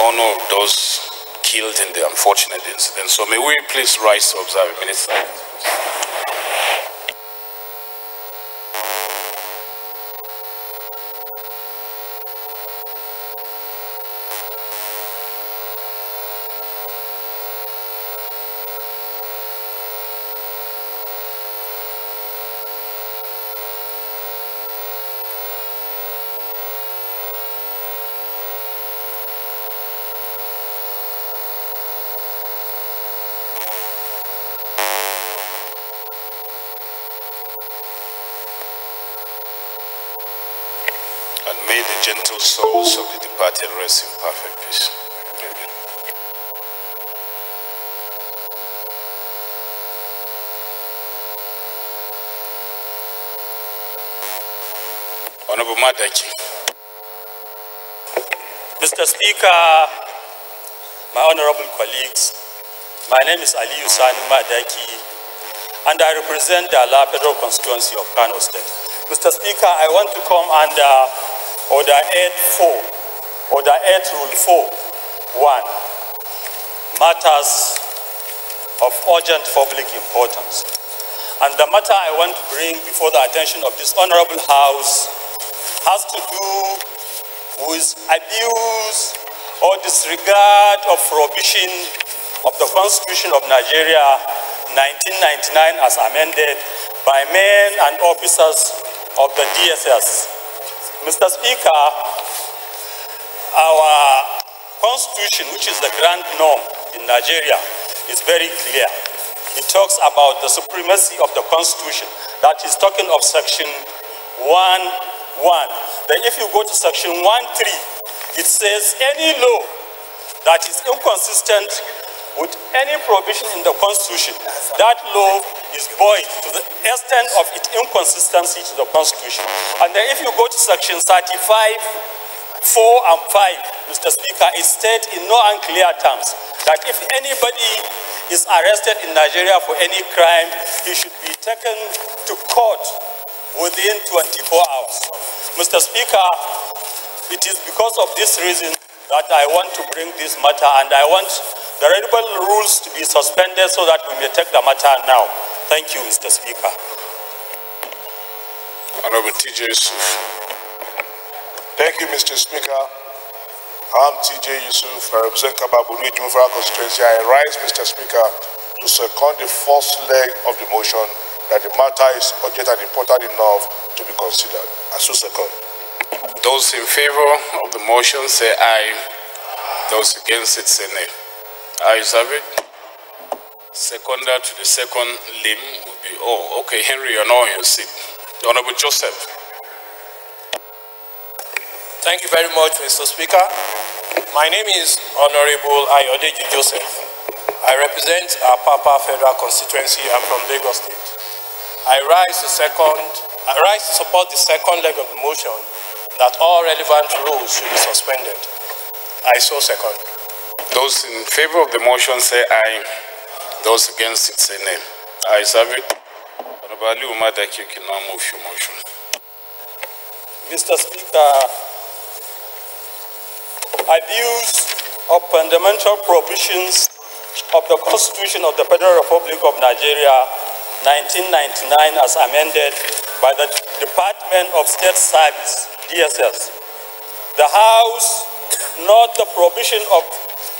Honor of those killed in the unfortunate incident. So may we please rise to observe a minute silence. and may the gentle souls of the departed rest in perfect peace. Amen. Honorable Madaki. Mr. Speaker, my honorable colleagues, my name is Ali Usani Madaki, and I represent the Ala Federal Constituency of Kano State. Mr. Speaker, I want to come under Order 8.4, Order 8 Rule 4.1, matters of urgent public importance. And the matter I want to bring before the attention of this honorable House has to do with abuse or disregard of provision of the Constitution of Nigeria 1999 as amended by men and officers of the DSS. Mr. Speaker, our Constitution, which is the grand norm in Nigeria, is very clear. It talks about the supremacy of the Constitution. That is talking of Section 1.1. Then if you go to Section 1.3, it says any law that is inconsistent with any provision in the Constitution, that law is void to the extent of its inconsistency to the Constitution. And then if you go to Section 35, 4 and 5, Mr. Speaker, it states in no unclear terms that if anybody is arrested in Nigeria for any crime, he should be taken to court within 24 hours. Mr. Speaker, it is because of this reason that I want to bring this matter, and I want the relevant rules to be suspended so that we may take the matter now. Thank you, Mr. Speaker. Honorable T.J. Yusuf. Thank you, Mr. Speaker. I'm T.J. Yusuf. I represent Kababuni Jumufara constituency. I rise, Mr. Speaker, to second the first leg of the motion that the matter is urgent and important enough to be considered. I so second. Those in favor of the motion say aye. Those against it say nay. Ayes have it. Seconder to the second limb will be, oh, okay, Henry, you're now on your seat. Honorable Joseph. Thank you very much, Mr. Speaker. My name is Honorable Ayodeji Joseph. I represent our Papa Federal Constituency. I'm from Lagos State. I rise to support the second leg of the motion that all relevant rules should be suspended. I so second. Those in favor of the motion say aye. Those against it say nay. Ayes have it. Honorable Ali Umadaki, you can now move your motion. Mr. Speaker, abuse of fundamental provisions of the Constitution of the Federal Republic of Nigeria, 1999, as amended by the Department of State Service, DSS. The House note the provision of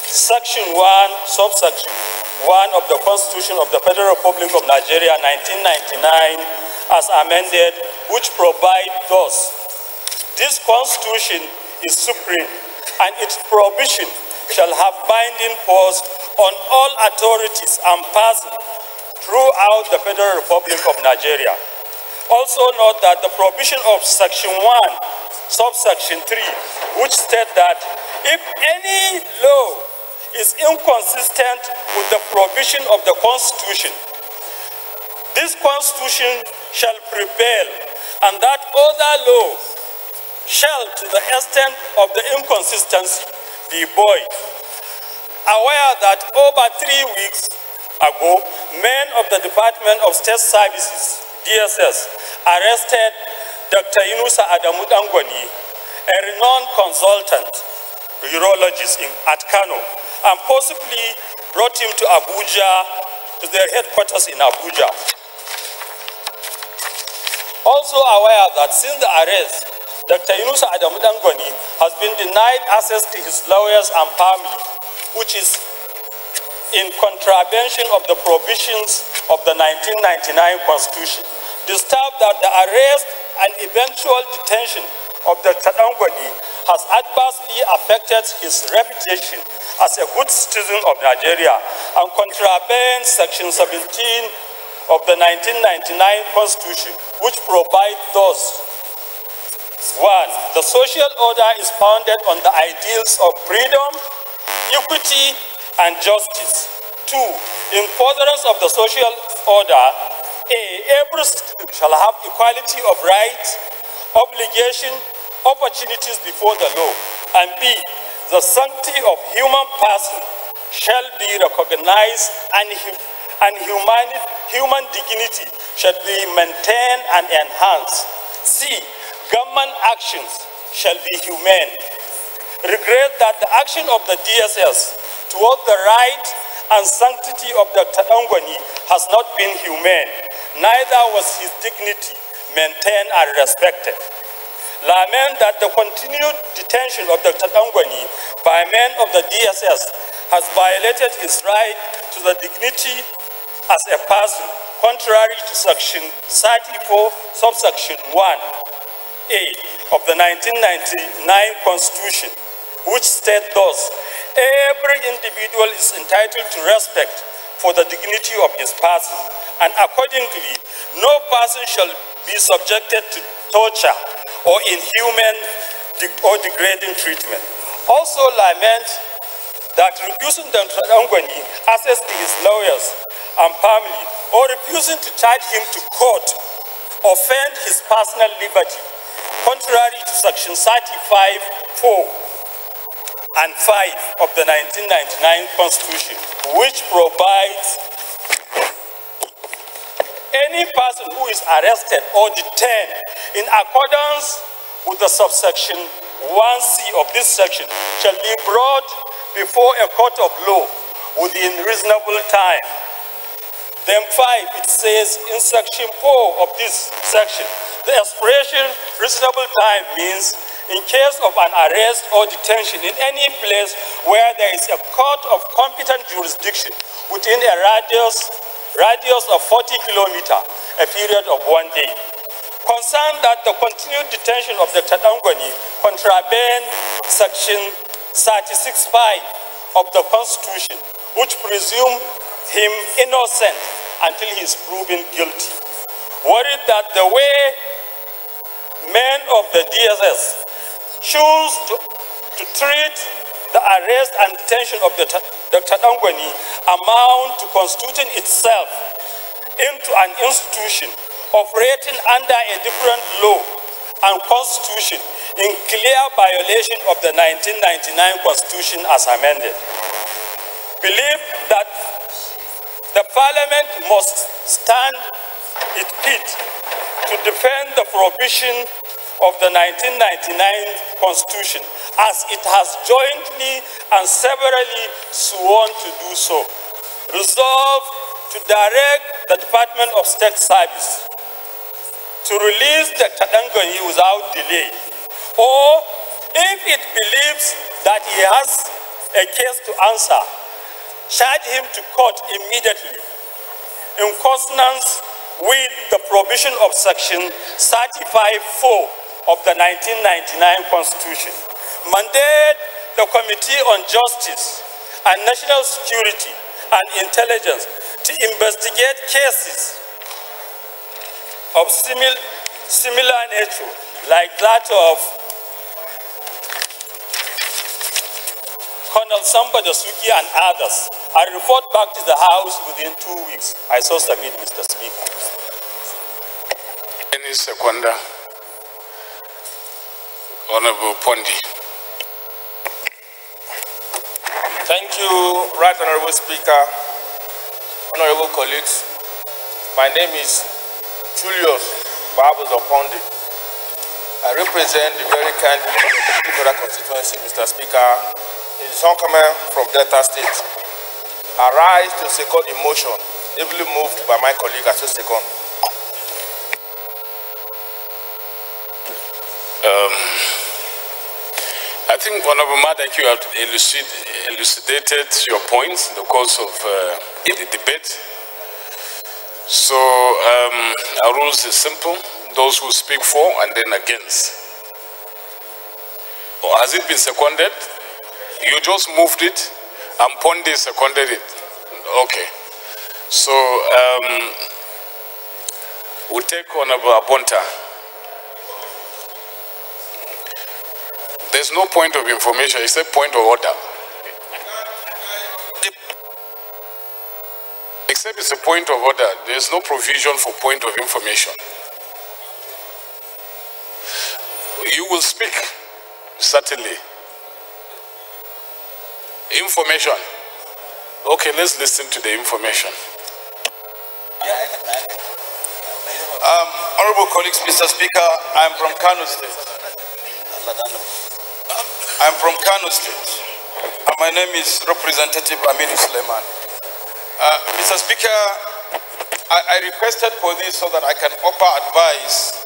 Section 1, subsection 1 of the Constitution of the Federal Republic of Nigeria, 1999, as amended, which provide thus: this Constitution is supreme, and its provision shall have binding force on all authorities and persons throughout the Federal Republic of Nigeria. Also note that the provision of Section 1, subsection 3, which state that if any law is inconsistent with the provision of the Constitution, this Constitution shall prevail, and that other law shall, to the extent of the inconsistency, be void. Aware that over 3 weeks ago, men of the Department of State Services, DSS, arrested Dr. Yunusa Adamu Dangwani, a renowned consultant, urologist at Kano, and possibly brought him to Abuja, to their headquarters in Abuja. Also aware that since the arrest, Dr. Yunusa Adamu Dangwani has been denied access to his lawyers and family, which is in contravention of the provisions of the 1999 Constitution. Disturbed that the arrest and eventual detention of Dr. Dangwani has adversely affected his reputation as a good citizen of Nigeria and contravenes Section 17 of the 1999 Constitution, which provides those: 1. The social order is founded on the ideals of freedom, equity, and justice. 2. In furtherance of the social order, A. Every citizen shall have equality of rights, obligation, opportunities before the law. And B. The sanctity of human person shall be recognized and human dignity shall be maintained and enhanced. C. Government actions shall be humane. Regret that the action of the DSS toward the right and sanctity of Dr. Angwani has not been humane. Neither was his dignity maintained and respected. Lament that the continued detention of Dr. Angwani by men of the DSS has violated his right to the dignity as a person, contrary to Section 34, subsection 1A of the 1999 Constitution, which states thus: every individual is entitled to respect for the dignity of his person, and accordingly, no person shall be subjected to torture or inhuman or degrading treatment. Also lament that refusing Dr. Angwani access to his lawyers and family, or refusing to charge him to court, offend his personal liberty, contrary to Section 35(4) and 5 of the 1999 Constitution, which provides any person who is arrested or detained in accordance with the subsection 1C of this section shall be brought before a court of law within reasonable time. Then 5, it says in section 4 of this section, the expression reasonable time means in case of an arrest or detention in any place where there is a court of competent jurisdiction within a radius of 40 kilometers, a period of 1 day. Concerned that the continued detention of Dr. Angwani contravened section 36(5) of the Constitution, which presumes him innocent until he is proven guilty. Worried that the way men of the DSS choose to treat the arrest and detention of Dr. Angwani amount to constituting itself into an institution operating under a different law and constitution in clear violation of the 1999 Constitution as amended. Believe that the Parliament must stand its feet to defend the provision of the 1999 Constitution, as it has jointly and severally sworn to do so. Resolve to direct the Department of State Service to release Dr. Angwani without delay, or if it believes that he has a case to answer, charge him to court immediately in consonance with the provision of section 35(4) of the 1999 Constitution. Mandate the Committee on Justice and National Security and Intelligence to investigate cases of similar nature, like that of Colonel Samba Dasuki and others, and report back to the House within 2 weeks. I so submit, Mr. Speaker. Any seconder? Honorable Pondi. Thank you, Right Honorable Speaker, honorable colleagues. My name is Julius Babus Opondi. I represent the very kind people of the Federal constituency, Mr. Speaker, in Zonkama from Delta State. I rise to second the motion, ably moved by my colleague as a second. I think, Honorable Madam, you have elucidated your points in the course of the debate. So our rules is simple: those who speak for and then against. Or has it been seconded? You just moved it, and Pondi seconded it. Okay. So we'll take Honorable Abonta. There's no point of information, it's a point of order. Except it's a point of order. There's no provision for point of information. You will speak, certainly. Information. Okay, let's listen to the information. Honorable colleagues, Mr. Speaker, I'm from Kano State. I'm from Kano State. And my name is Representative Aminu Suleiman. Mr. Speaker, I requested for this so that I can offer advice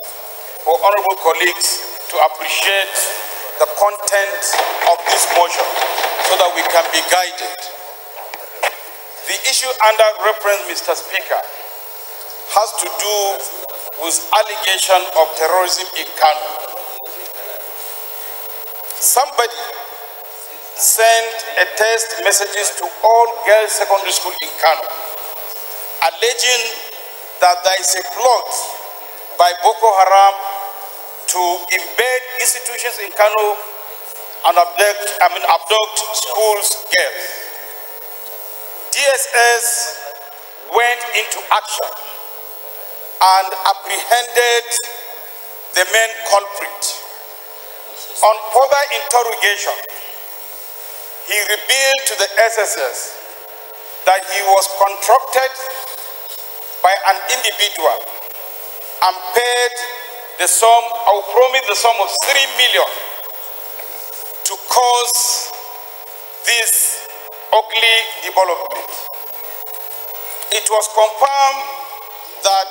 for honorable colleagues to appreciate the content of this motion so that we can be guided. The issue under reference, Mr. Speaker, has to do with allegation of terrorism in Kano. Somebody sent a text messages to all girls secondary school in Kano, alleging that there is a plot by Boko Haram to embed institutions in Kano and abduct schools girls. DSS went into action and apprehended the main culprit. On further interrogation, he revealed to the SSS that he was contracted by an individual and paid the sum, or promised the sum of 3 million to cause this ugly development. It was confirmed that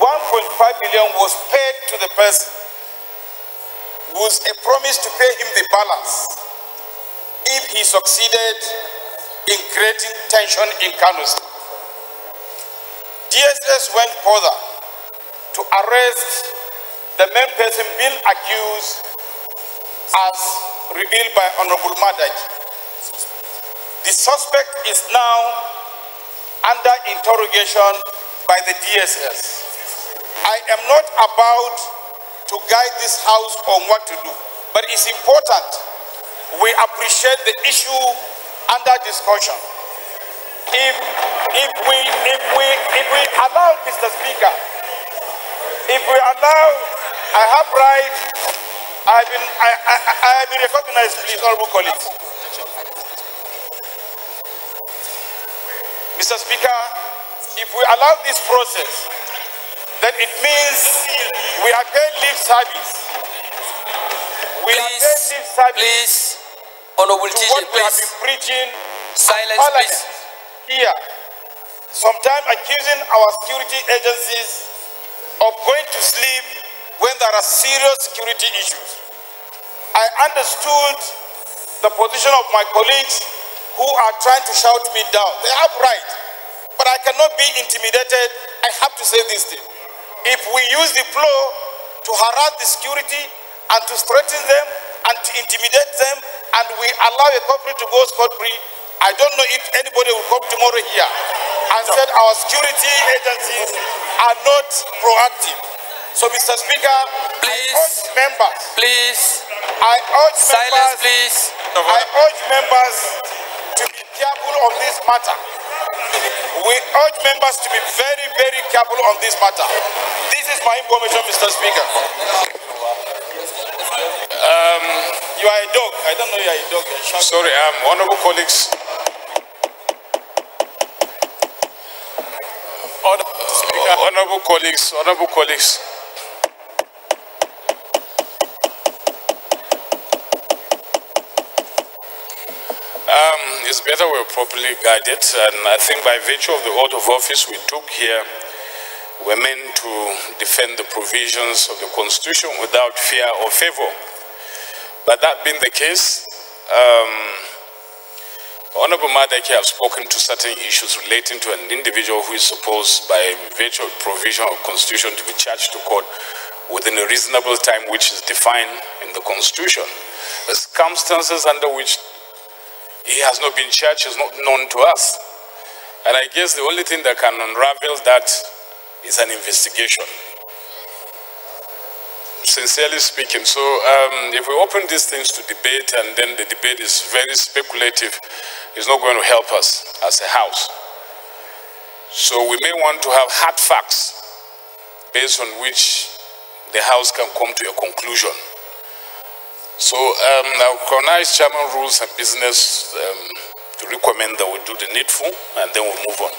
1.5 billion was paid to the person with a promise to pay him the balance if he succeeded in creating tension in Kano State. DSS went further to arrest the main person being accused as revealed by Honorable Madaki. The suspect is now under interrogation by the DSS. I am not about to guide this House on what to do, but it's important we appreciate the issue under discussion. If we allow, Mr. Speaker, if we allow, I have right, I have been recognized, please, honorable colleagues. Mr. Speaker, if we allow this process, then it means we are paying lip service. We are paying lip service. Please, honorable to TJ, what we have been preaching. Silence, please. Here, sometimes accusing our security agencies of going to sleep when there are serious security issues. I understood the position of my colleagues who are trying to shout me down. They have right, but I cannot be intimidated. I have to say this thing. If we use the floor to harass the security and to threaten them and to intimidate them, and we allow a culprit to go scot-free, I don't know if anybody will come tomorrow here and said our security agencies are not proactive. So, Mr. Speaker, please, I urge members. Please. I urge silence, members. Please. I urge members to be careful on this matter. We urge members to be very, very careful on this matter. This is my information, Mr. Speaker. You are a dog. I don't know you are a dog. Sorry, honorable colleagues. Honorable colleagues. It's better we're properly guided, and I think by virtue of the oath of office we took here, we're meant to defend the provisions of the Constitution without fear or favor. But that being the case, Honorable Madaki have spoken to certain issues relating to an individual who is supposed by virtue of provision of Constitution to be charged to court within a reasonable time which is defined in the Constitution. The circumstances under which he has not been charged is not known to us. And I guess the only thing that can unravel that is an investigation. sincerely speaking. So if we open these things to debate and then the debate is very speculative, it's not going to help us as a house. So we may want to have hard facts based on which the house can come to a conclusion. So I recognize Chairman Rules and Business to recommend that we do the needful and then we'll move on.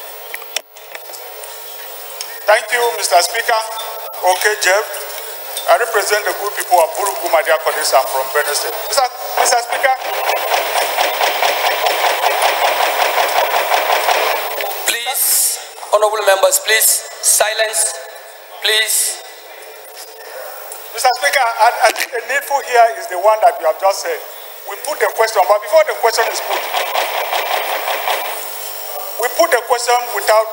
Thank you, Mr. Speaker. Okay, Jeff. I represent the good people of Buruku, my dear colleagues. I'm from Benue State. Mr. Speaker. Please, honorable members, please, silence, please. Mr. Speaker, I think the needful here is the one that you have just said. We put the question, but before the question is put, we put the question without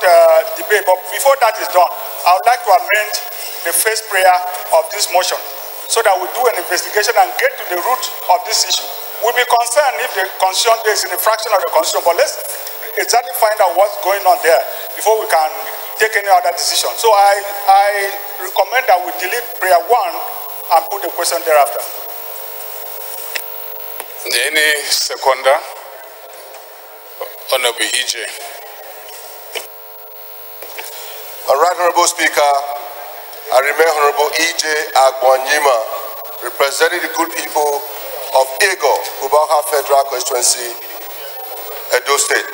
debate, but before that is done, I would like to amend the first prayer of this motion so that we do an investigation and get to the root of this issue. We'll be concerned if the constitution is in a fraction of the constitution, but let's exactly find out what's going on there before we can take any other decision. So I recommend that we delete prayer 1 and put the question thereafter. Any seconder? Honorable EJ. All right, Honorable Speaker, I remain Honorable EJ Agbonyima, representing the good people of Ego, Kubaka Federal Constituency, Edo State.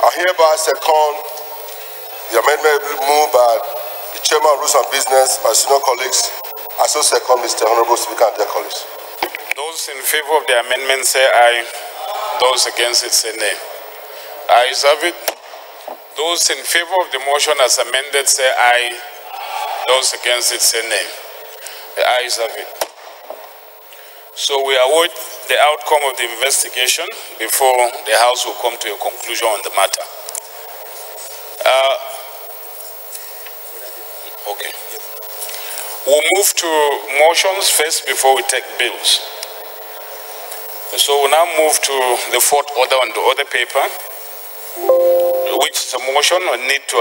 I hereby second the amendment moved by the Chairman of Rules and Business, my senior colleagues. I so second, Mr. Honorable Speaker and dear colleagues. Those in favor of the amendment say aye. Those against it say nay. Ayes have it. Those in favor of the motion as amended say aye. Those against it say nay. The ayes have it. So we await the outcome of the investigation before the House will come to a conclusion on the matter. Okay. We'll move to motions first before we take bills. So we'll now move to the fourth order on the other paper, which is a motion on need to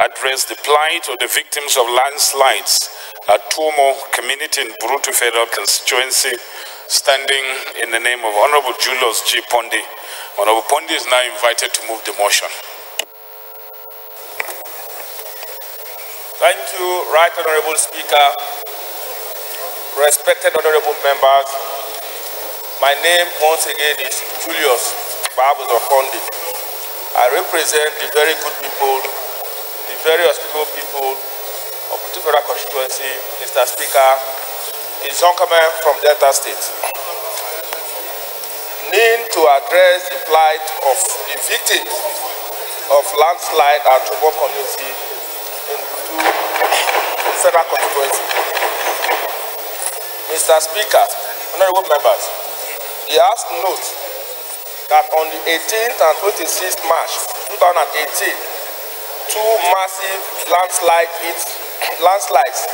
address the plight of the victims of landslides at Tumo community in Burutu Federal Constituency, standing in the name of Honorable Julius G. Pondi. Honorable Pondi is now invited to move the motion. Thank you, Right Honorable Speaker, respected honorable members. My name once again is Julius Pondi. I represent the very good people, the very hospitable people of the Federal Constituency. Mr. Speaker, is Zonkame from Delta State. Need to address the plight of the victims of landslide at Tumo community in the Federal Constituency. Mr. Speaker, honorable members, he has to note that on the 18th and 26th March 2018, two massive landslides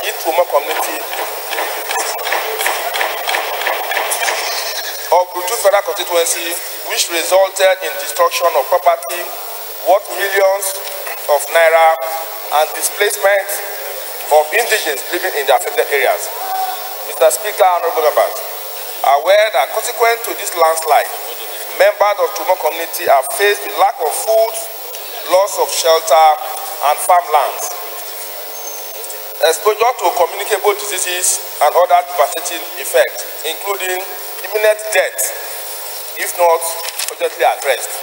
hit Tumo community of Burutu Federal Constituency, which resulted in destruction of property worth millions of naira and displacement of indigenes living in the affected areas. Mr. Speaker, honorable members, aware that consequent to this landslide, members of Tumo community are faced with lack of food, loss of shelter, and farmlands, exposure to communicable diseases and other devastating effects, including imminent death, if not urgently addressed.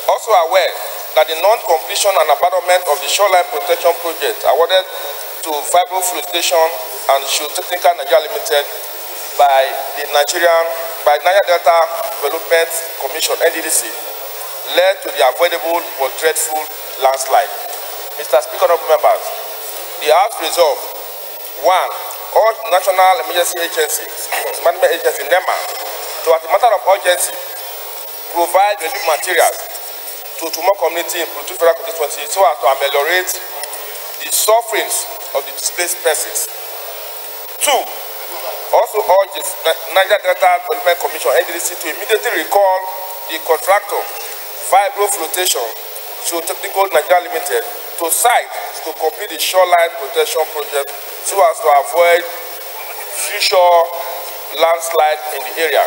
Also aware that the non-completion and abandonment of the shoreline protection project awarded to Fibro Flotation and Geotechnical Nigeria Limited by the Niger Delta Development Commission, NDDC, led to the avoidable but dreadful landslide. Mr. Speaker, honorable members, the House resolved: 1. All national emergency agencies, management agency, NEMA, to, as a matter of urgency, provide relief materials to Tumo community in Burutu Federal Constituency so as to ameliorate the sufferings of the displaced persons. 2. Also urge the Niger Delta Development Commission, NDDC, to immediately recall the contractor, Fibro Flotation, Geotechnical Nigeria Limited, to site to complete the shoreline protection project so as to avoid future landslide in the area.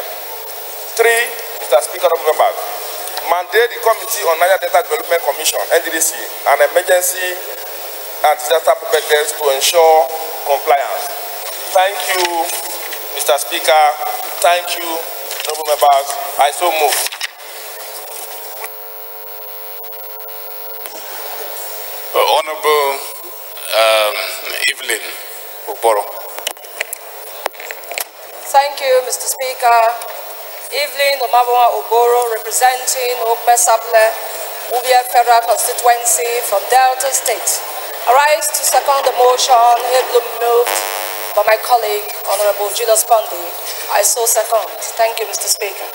3, Mr. Speaker of Members, mandate the Committee on Niger Delta Development Commission, NDDC, an emergency and disaster preparedness to ensure compliance. Thank you, Mr. Speaker. Thank you, honorable members. I so move. Honorable Evelyn Oboro. Thank you, Mr. Speaker. Evelyn Omaboa Oboro, representing Okpesable, Ubia Federal Constituency from Delta State. I rise to second the motion ably moved by my colleague, Honorable Julius Kondi. I so second. Thank you, Mr. Speaker.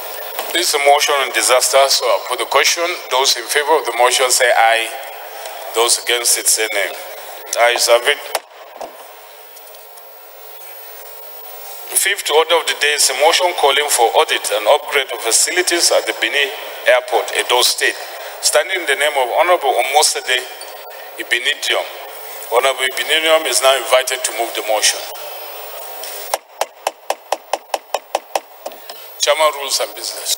This is a motion on disaster, so I'll put the question. Those in favor of the motion say aye. Those against it say nay. Ayes have it. The fifth order of the day is a motion calling for audit and upgrade of facilities at the Benin Airport, Edo State, standing in the name of Honorable Omosede Ibinidium. Honorable Ibinidium is now invited to move the motion. Chairman, Rules and Business.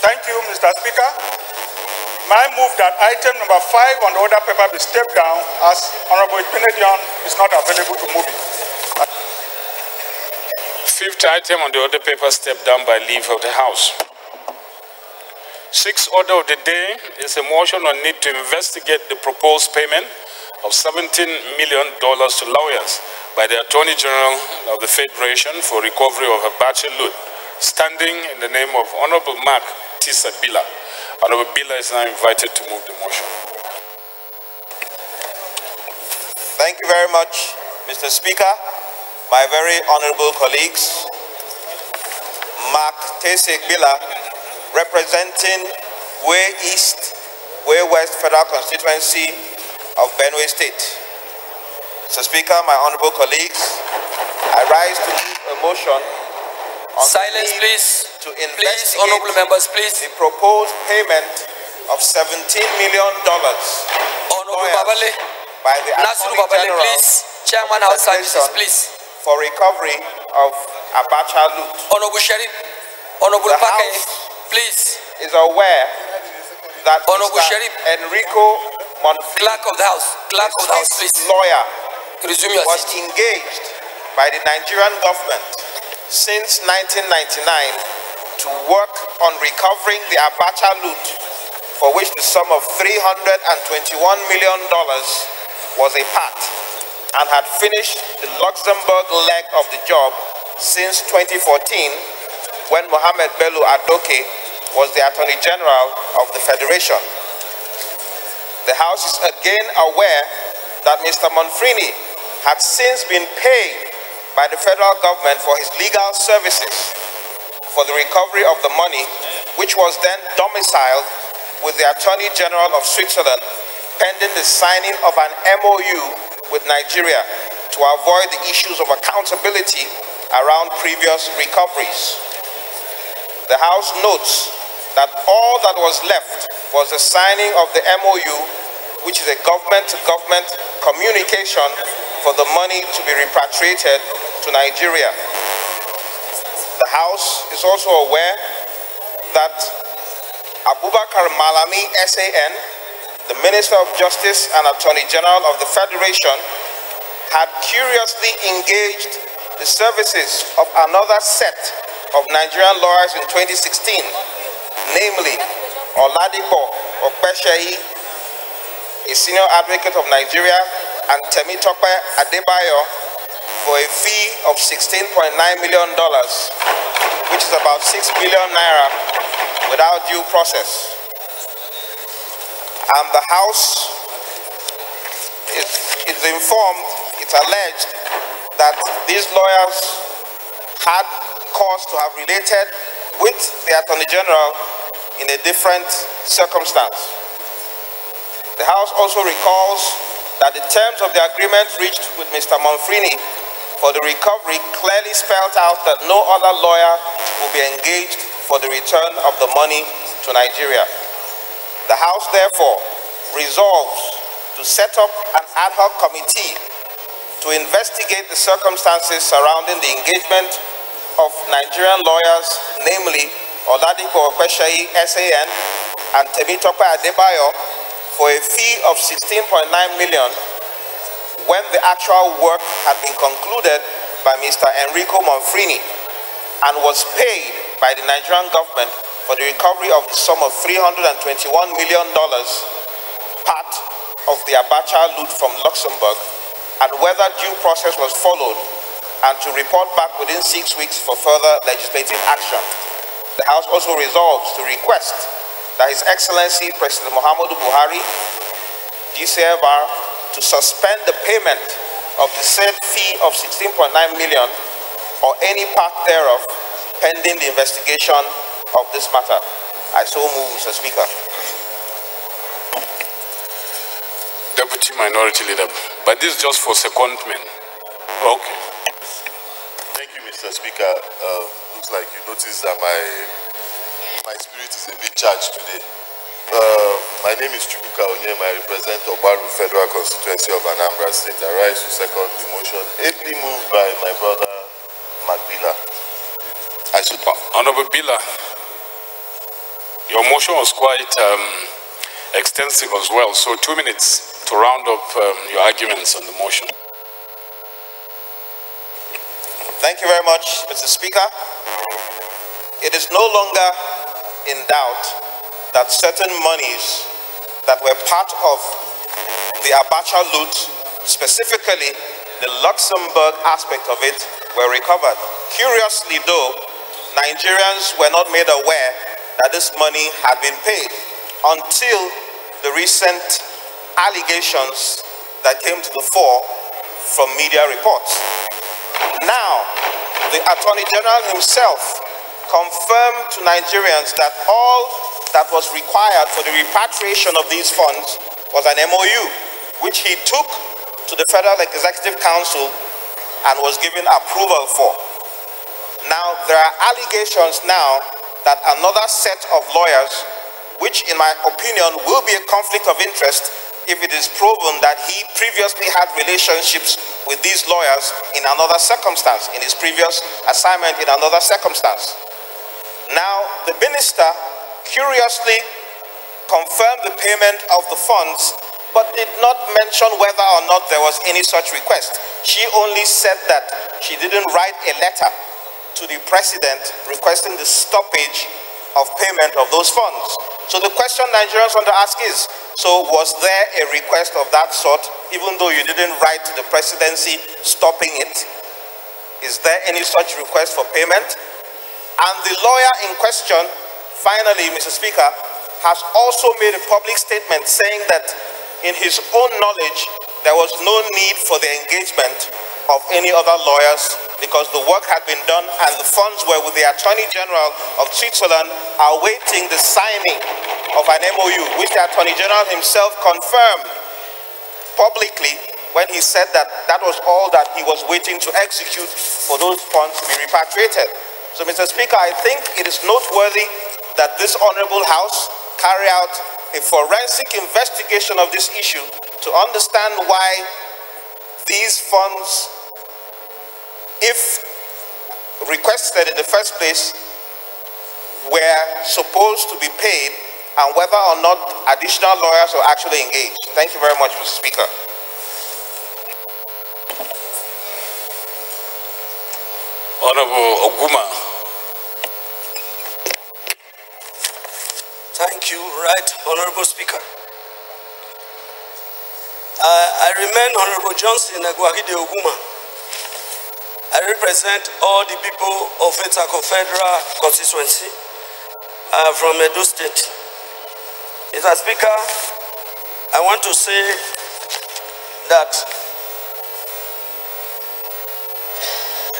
Thank you, Mr. Speaker. I move that item number 5 on the order paper be stepped down as Honorable Ibinidium is not available to move it. Fifth item on the order paper stepped down by leave of the House. Sixth order of the day is a motion on need to investigate the proposed payment of $17 million to lawyers by the Attorney General of the Federation for recovery of a bachelor loot, standing in the name of Honorable Mark Tisa Bila. Honorable Bila is now invited to move the motion. Thank you very much, Mr. Speaker. My very honorable colleagues, Mark Tese Bila, representing Way East, Way West Federal Constituency of Benue State. Mr. Speaker, my honorable colleagues, I rise to move a motion on silence, please. To investigate honorable members, please. The proposed payment of $17 million Honorable Babale, by the Nasiru Attorney Babale, General please. Chairman House Services, please. For recovery of Abacha loot. Honorable Sheriff, Honorable Pake, please. Is aware that Honorable Mr. Sheriff, Enrico Monfils, Clerk of the House, please. Lawyer, resume your was seat. engaged by the Nigerian government since 1999 to work on recovering the Abacha loot, for which the sum of $321 million was a part, and had finished the Luxembourg leg of the job since 2014, when Mohamed Bello Adoke was the Attorney General of the Federation. The House is again aware that Mr. Monfrini had since been paid by the federal government for his legal services for the recovery of the money, which was then domiciled with the Attorney General of Switzerland, pending the signing of an MOU with Nigeria to avoid the issues of accountability around previous recoveries. The House notes that all that was left was the signing of the MOU, which is a government-to-government communication for the money to be repatriated to Nigeria. The House is also aware that Abubakar Malami, SAN, the Minister of Justice and Attorney General of the Federation, had curiously engaged the services of another set of Nigerian lawyers in 2016, namely Oladipo Okpesheyi, a senior advocate of Nigeria, and Temitope Adebayo for a fee of $16.9 million, which is about 6 billion naira, without due process. And the House is informed, it's alleged, that these lawyers had cause to have related with the Attorney General in a different circumstance. The House also recalls that the terms of the agreement reached with Mr. Monfrini for the recovery clearly spelled out that no other lawyer will be engaged for the return of the money to Nigeria. The House, therefore, resolves to set up an ad hoc committee to investigate the circumstances surrounding the engagement of Nigerian lawyers, namely Oladipo Okweshayi, SAN, and Temitope Adebayo, for a fee of 16.9 million when the actual work had been concluded by Mr. Enrico Monfrini and was paid by the Nigerian government for the recovery of the sum of $321 million, part of the Abacha loot from Luxembourg, and whether due process was followed, and to report back within 6 weeks for further legislative action. The House also resolves to request that His Excellency President Muhammadu Buhari, DCFR, to suspend the payment of the said fee of 16.9 million or any part thereof pending the investigation of this matter. I so move, Mr. Speaker. Deputy Minority Leader, but this is just for secondment. Okay. Thank you, Mr. Speaker. Looks like you noticed that my spirit is a bit charged today. My name is Chukwuka Onyema. I represent Ogbaru Federal Constituency of Anambra State. I rise to second the motion, ably moved by my brother, Mark Bila. Honorable Bila, your motion was quite extensive as well, so 2 minutes to round up your arguments on the motion. Thank you very much, Mr. Speaker. It is no longer in doubt that certain monies that were part of the Abacha loot, specifically the Luxembourg aspect of it, were recovered. Curiously though, Nigerians were not made aware that this money had been paid until the recent allegations that came to the fore from media reports. Now, the Attorney General himself confirmed to Nigerians that all that was required for the repatriation of these funds was an MOU, which he took to the Federal Executive Council and was given approval for. Now, there are allegations now that another set of lawyers, which in my opinion will be a conflict of interest if it is proven that he previously had relationships with these lawyers in another circumstance, in his previous assignment in another circumstance. Now, the minister curiously confirmed the payment of the funds, but did not mention whether or not there was any such request. She only said that she didn't write a letter to the president requesting the stoppage of payment of those funds. So the question Nigerians want to ask is, so was there a request of that sort, even though you didn't write to the presidency stopping it? Is there any such request for payment? And the lawyer in question, finally, Mr. Speaker, has also made a public statement saying that in his own knowledge, there was no need for the engagement of any other lawyers because the work had been done and the funds were with the Attorney General of Switzerland awaiting the signing of an MOU, which the Attorney General himself confirmed publicly when he said that that was all that he was waiting to execute for those funds to be repatriated. So, Mr. Speaker, I think it is noteworthy that this Honorable House carry out a forensic investigation of this issue to understand why these funds, if requested in the first place, were supposed to be paid and whether or not additional lawyers were actually engaged. Thank you very much, Mr. Speaker. Honorable Oguma. Thank you, right, Honorable Speaker. I remain Honorable Johnson Aguagide Oguma. I represent all the people of Etako Federal Constituency from Edo State. Mr. Speaker, I want to say that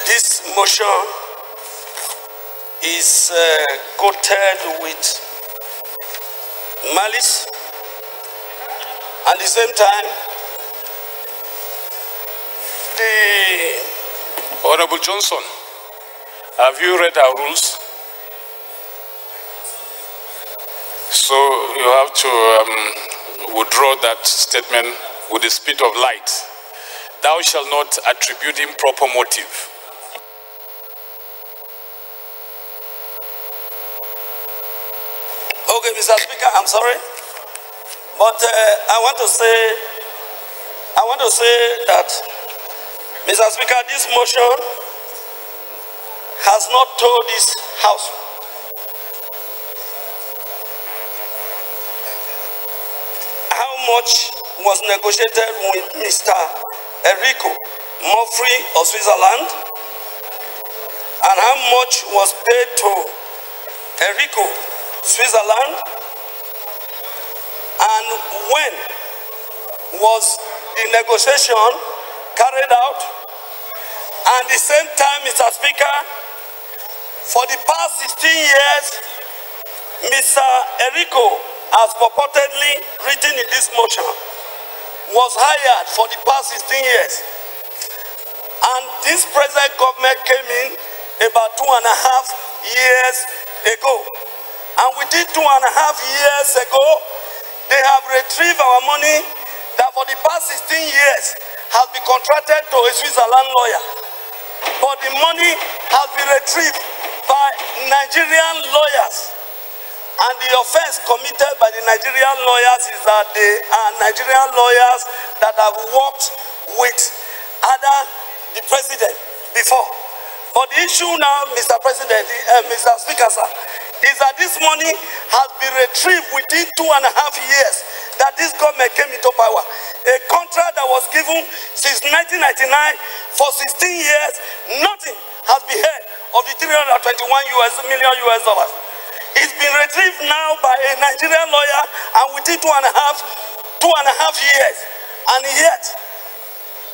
this motion is coated with malice. At the same time, Honorable Johnson, have you read our rules? So you have to withdraw that statement with the speed of light. thou shalt not attribute improper motive. Okay, Mr. Speaker, I'm sorry, but I want to say that, Mr. Speaker, this motion has not told this House how much was negotiated with Mr. Enrico Moffrey of Switzerland and how much was paid to Enrico Switzerland, and when was the negotiation carried out. And at the same time, Mr. Speaker, for the past 16 years, Mr. Enrico has purportedly written in this motion, was hired for the past 16 years. And this present government came in about 2.5 years ago. And within 2.5 years ago, they have retrieved our money that for the past 16 years has been contracted to a Switzerland lawyer. But the money has been retrieved by Nigerian lawyers. And the offense committed by the Nigerian lawyers is that they are Nigerian lawyers that have worked with the president before. But the issue now, Mr. President, Mr. Speaker, sir, is that this money has been retrieved within 2.5 years that this government came into power. A contract that was given since 1999 for 16 years, nothing has been heard of the $321 million. It's been retrieved now by a Nigerian lawyer, and within 2.5 years, and yet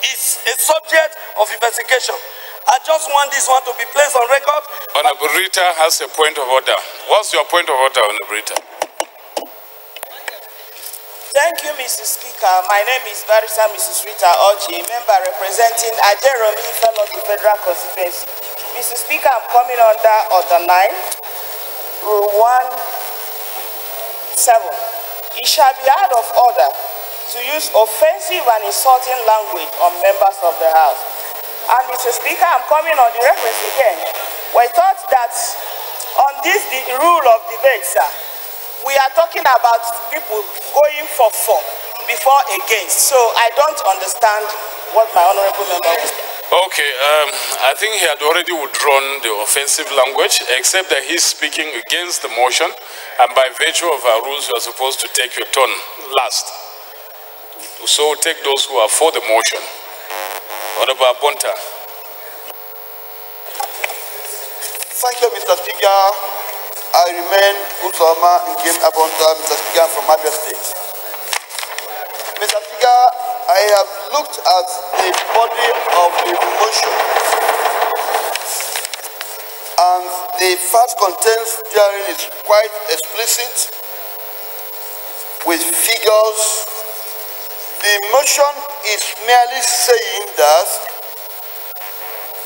it's a subject of investigation. I just want this one to be placed on record. Honorable Rita has a point of order. What's your point of order, Honorable Rita? Thank you, Mr. Speaker. My name is Barrister Mrs. Rita Oji, member representing Ajeromi Fellow to Federal Constituency. Mr. Speaker, I'm coming under Order 9, Rule 1(7). It shall be out of order to use offensive and insulting language on members of the House. And Mr. Speaker, I'm coming on the reference again. We thought that on this the rule of debate, sir, we are talking about people going for before against. So I don't understand what my honorable member was saying. Okay, I think he had already withdrawn the offensive language, except that he's speaking against the motion, and by virtue of our rules, you are supposed to take your turn last. So take those who are for the motion. Honorable Abonta. Thank you, Mr. Speaker. I remain Usama Nkem Abonta, Mr. Speaker, from Abia State. Mr. Speaker, I have looked at the body of the motion, and the fact contained therein is quite explicit with figures. The motion is merely saying that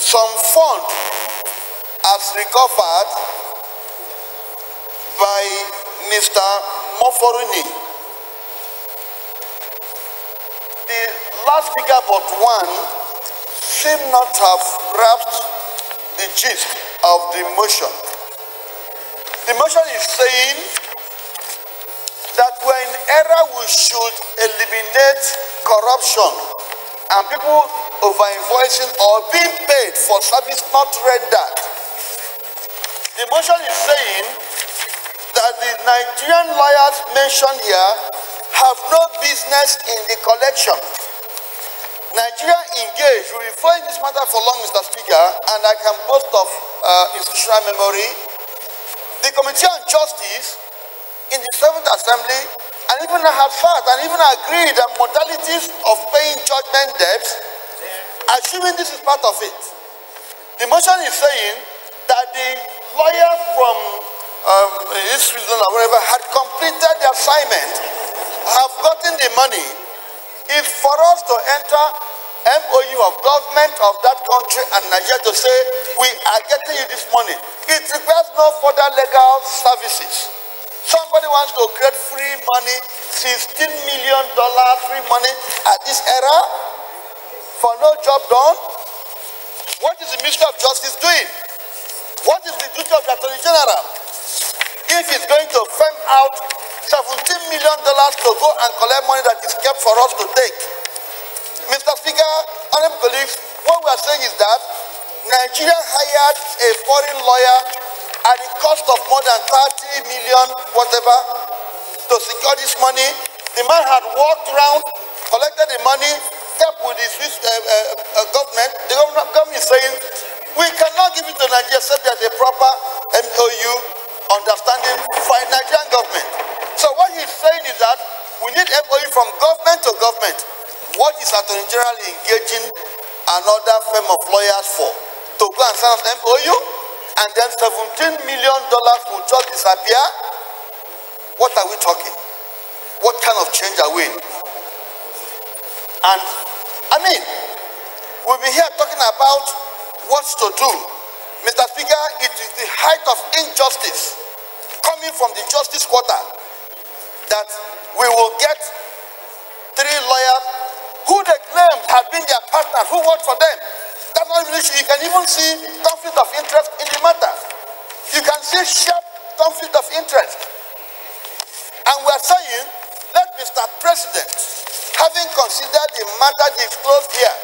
some fund has recovered by Mr. Moforini. The last speaker but one seem not to have grasped the gist of the motion. The motion is saying that we're in era we should eliminate corruption and people over-invoicing or being paid for service not rendered. The motion is saying that the Nigerian lawyers mentioned here have no business in the collection. Nigeria engaged, we will follow this matter for long, Mr. Speaker, and I can boast of institutional memory. The Committee on Justice in the 7th Assembly, and even had fought and even agreed that modalities of paying judgment debts, assuming this is part of it. The motion is saying that the lawyer from East Switzerland or whatever had completed the assignment, have gotten the money. If for us to enter MOU of government of that country and Nigeria to say, we are getting you this money, it requires no further legal services. Somebody wants to create free money, $16 million free money at this era. for no job done? What is the Ministry of Justice doing? What is the duty of the Attorney General? If he's going to firm out $17 million to go and collect money that is kept for us to take. Mr. Speaker, honorable colleagues, what we are saying is that Nigeria hired a foreign lawyer at the cost of more than 30 million, whatever, to secure this money. The man had walked around, collected the money, kept with the Swiss government. The government is saying, we cannot give it to Nigeria except there's a proper MOU understanding for a Nigerian government. So what he's saying is that we need MOU from government to government. What is Attorney General engaging another firm of lawyers for? To go and sign an MOU? And then $17 million will just disappear? What are we talking? What kind of change are we in? And I mean, we'll be here talking about what's to do. Mr. Speaker, it is the height of injustice coming from the justice quarter that we will get 3 lawyers who they claim have been their partners, who work for them. That's not even an issue. You can even see conflict of interest in the matter. You can see sharp conflict of interest. And we are saying, let Mr. President, having considered the matter disclosed here,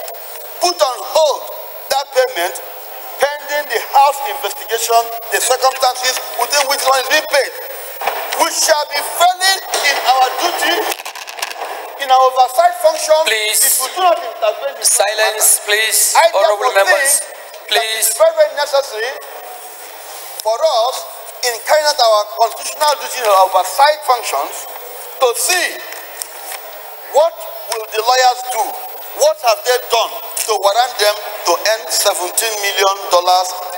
put on hold that payment pending the House investigation, the circumstances within which one is being paid. We shall be failing in our duty, in our oversight function. Please, if we do not intervene. Silence, please, honorable members. Please. It's very, very necessary for us in carrying out our constitutional duty and oversight functions to see what will the lawyers do, what have they done to warrant them to earn $17 million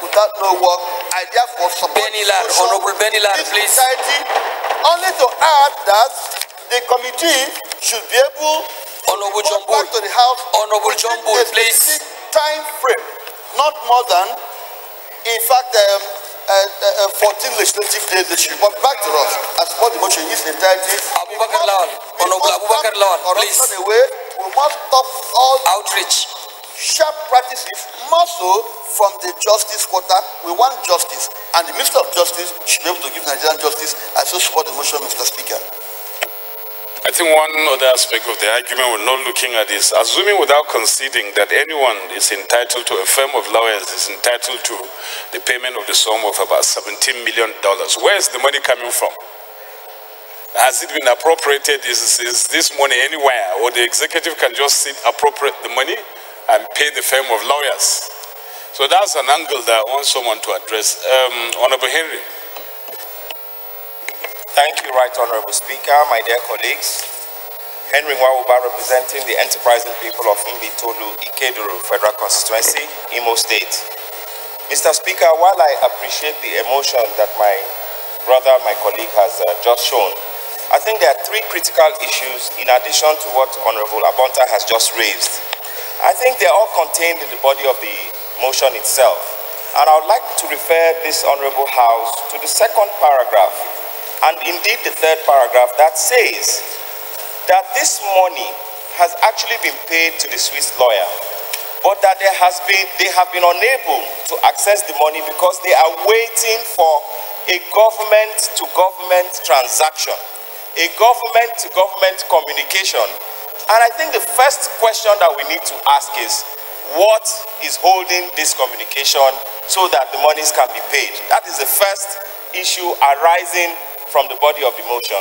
without no work. I therefore support Honorable Benilar, please. Society, only to add that the committee should be able Honorable to go back to the House. Honorable John Bull, please. Time frame, not more than, in fact, 14 legislative days. They should report back to us as part of the motion in its entirety. Abubakar Lawal, Honorable Abubakar Lawal, please. Away, we must stop all outreach, sharp practices, more so from the justice quarter. We want justice, and the Minister of Justice should be able to give Nigerian justice. I so support the motion, Mr. Speaker. I think one other aspect of the argument we're not looking at is assuming without conceding that anyone is entitled to, a firm of lawyers is entitled to the payment of the sum of about $17 million. Where is the money coming from? Has it been appropriated? Is this money anywhere? Or the executive can just sit, appropriate the money and pay the firm of lawyers? So that's an angle that I want someone to address. Honorable Henry. Thank you, Right Honorable Speaker, my dear colleagues. Henry Nwauba, representing the enterprising people of Mbitolu, Ikeduru Federal Constituency, Imo State. Mr. Speaker, while I appreciate the emotion that my brother, my colleague has just shown, I think there are 3 critical issues in addition to what Honorable Abonta has just raised. I think they're all contained in the body of the motion itself. And I would like to refer this Honorable House to the 2nd paragraph, and indeed the 3rd paragraph, that says that this money has actually been paid to the Swiss lawyer, but that they have been unable to access the money because they are waiting for a government-to-government transaction, a government-to-government communication. And I think the first question that we need to ask is, what is holding this communication so that the monies can be paid? That is the first issue arising from the body of the motion.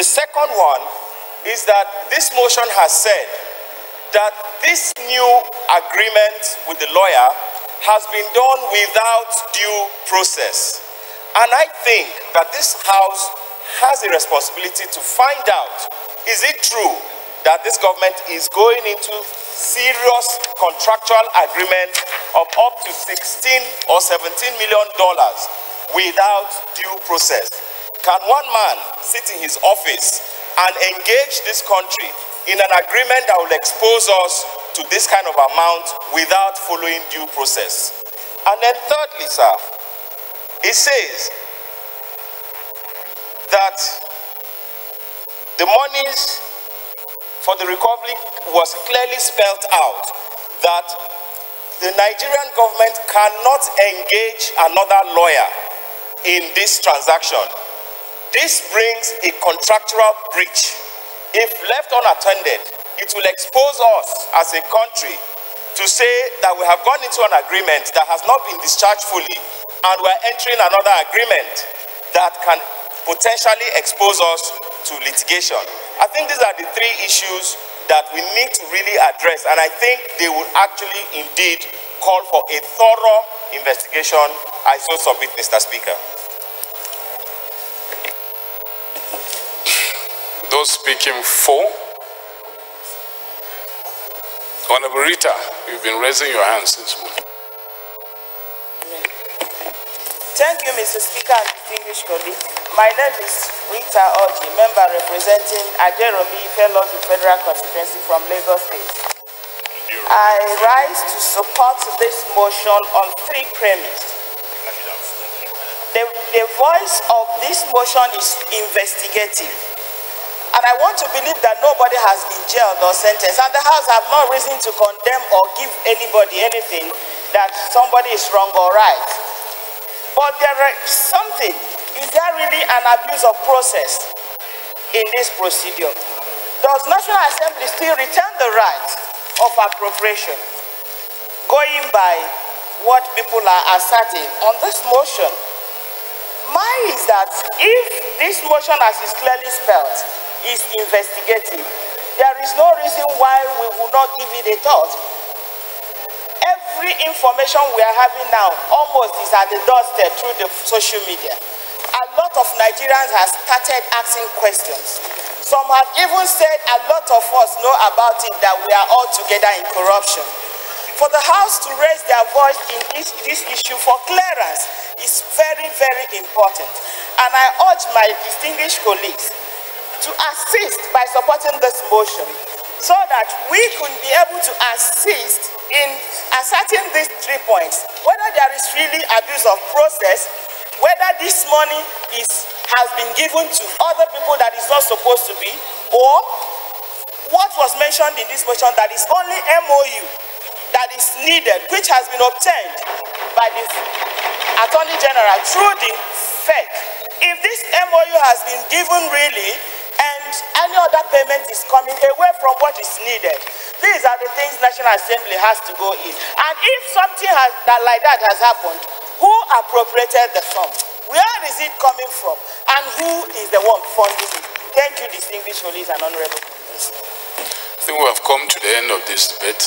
The second one is that this motion has said that this new agreement with the lawyer has been done without due process. And I think that this House has a responsibility to find out, is it true that this government is going into serious contractual agreement of up to $16 or $17 million without due process? Can one man sit in his office and engage this country in an agreement that will expose us to this kind of amount without following due process? And then thirdly, sir, it says that the monies for the recovery was clearly spelled out that the Nigerian government cannot engage another lawyer in this transaction. This brings a contractual breach. If left unattended, it will expose us as a country to say that we have gone into an agreement that has not been discharged fully, and we're entering another agreement that can potentially expose us to litigation. I think these are the three issues that we need to really address, and I think they will actually indeed call for a thorough investigation. I so submit, Mr. Speaker. Those speaking for. Honorable Rita, you've been raising your hand since morning. Thank you, Mr. Speaker and distinguished colleagues. My name is Rita Oji, member representing Ajeromi Fellows in Federal Constituency from Lagos State. I rise to support this motion on three premises. The voice of this motion is investigative. And I want to believe that nobody has been jailed or sentenced, and the House have no reason to condemn or give anybody anything that somebody is wrong or right. But there is something. Is there really an abuse of process in this procedure? Does National Assembly still retain the right of appropriation? Going by what people are asserting on this motion, mine is that if this motion, as is clearly spelled, is investigative, there is no reason why we will not give it a thought. Every information we are having now almost is at the doorstep through the social media. A lot of Nigerians have started asking questions. Some have even said a lot of us know about it, that we are all together in corruption. For the House to raise their voice in this issue for clearance is very, very important. And I urge my distinguished colleagues to assist by supporting this motion so that we could be able to assist in asserting these 3 points, whether there is really abuse of process, whether this money has been given to other people that is not supposed to be, or what was mentioned in this motion that is only MOU that is needed, which has been obtained by the Attorney General through the FEC. If this MOU has been given really, and any other payment is coming away from what is needed, these are the things National Assembly has to go in. And if something like that has happened, who appropriated the sum? Where is it coming from? And who is the one funding it? Thank you, distinguished colleagues and honorable members. I think we have come to the end of this debate.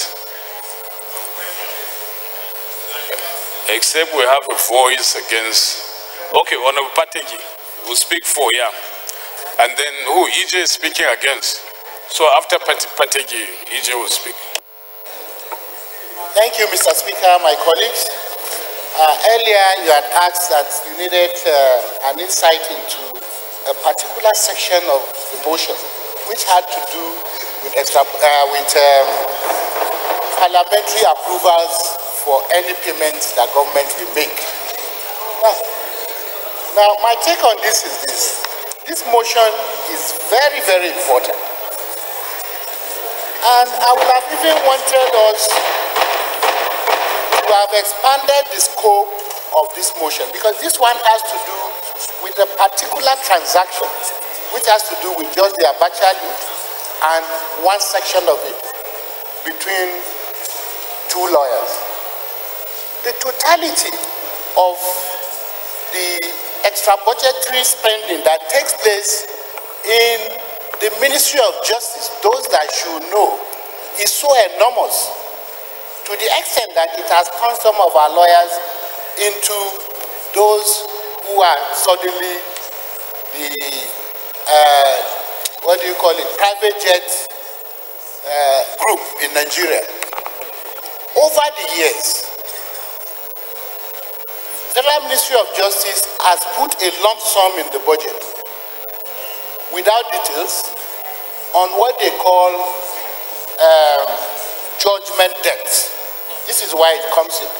Except we have a voice against. Okay, Honorable Pategi will speak for, yeah. And then who? EJ is speaking against. So after Pategi, EJ will speak. Thank you, Mr. Speaker, my colleagues. Earlier, you had asked that you needed an insight into a particular section of the motion, which had to do with, parliamentary approvals for any payments that government will make. Now, my take on this is this. This motion is very, very important. And I would have even wanted us to have expanded the scope of this motion, because this one has to do with a particular transaction, which has to do with just the Abacha youth and one section of it between two lawyers. The totality of the extra budgetary spending that takes place in the Ministry of Justice, those that should know, is so enormous, to the extent that it has turned some of our lawyers into those who are suddenly the, private jet group in Nigeria. Over the years, Federal Ministry of Justice has put a lump sum in the budget without details on what they call judgment debts. This is why it comes in.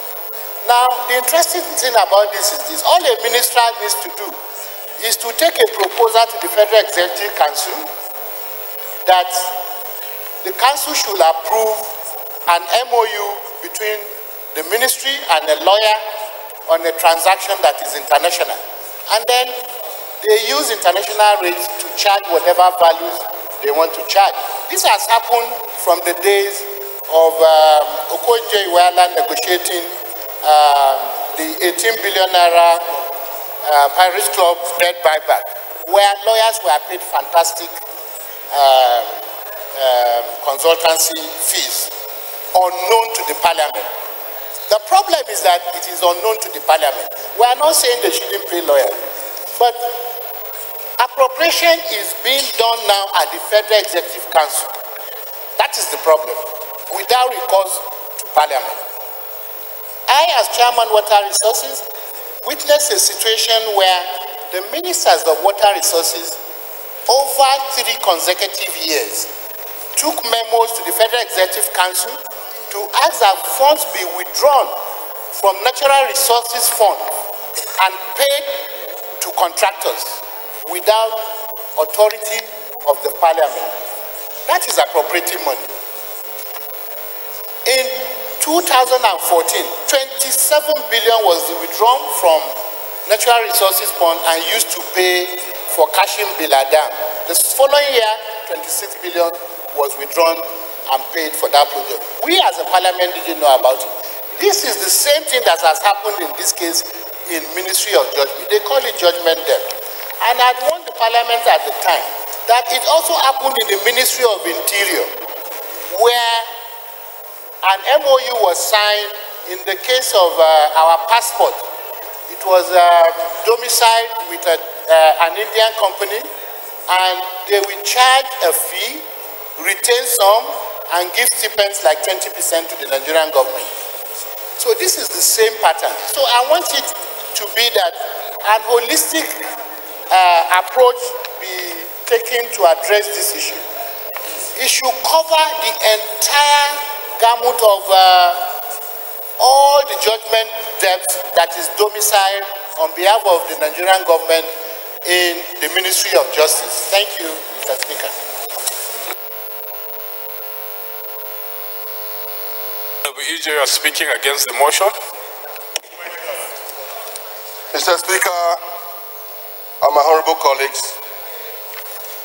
Now, the interesting thing about this is this. All a minister needs to do is to take a proposal to the Federal Executive Council that the Council should approve an MOU between the ministry and a lawyer on a transaction that is international. And then they use international rates to charge whatever values they want to charge. This has happened from the days of Okonjo-Iweala negotiating the 18 billion naira Paris Club debt buyback, where lawyers were paid fantastic consultancy fees unknown to the parliament. The problem is that it is unknown to the parliament. We are not saying they shouldn't pay lawyers, but appropriation is being done now at the Federal Executive Council. That is the problem, without recourse to parliament. I, as Chairman Water Resources, witnessed a situation where the ministers of water resources over 3 consecutive years took memos to the Federal Executive Council to ask that funds be withdrawn from Natural Resources Fund and paid to contractors without authority of the parliament. That is appropriating money. In 2014, 27 billion was withdrawn from Natural Resources Fund and used to pay for Kashim Bila Dam. The following year, 26 billion was withdrawn and paid for that project. We as a parliament didn't know about it. This is the same thing that has happened in this case in Ministry of Judgment. They call it judgment debt. And I warned the parliament at the time that it also happened in the Ministry of Interior, where an MOU was signed in the case of our passport. It was domiciled with an Indian company, and they will charge a fee, retain some, and give stipends like 20% to the Nigerian government. So this is the same pattern. So I want it to be that an holistic approach be taken to address this issue. It should cover the entire gamut of all the judgment debt that is domiciled on behalf of the Nigerian government in the Ministry of Justice. Thank you, Mr. Speaker. EJ, you are speaking against the motion. Mr. Speaker, and my honorable colleagues,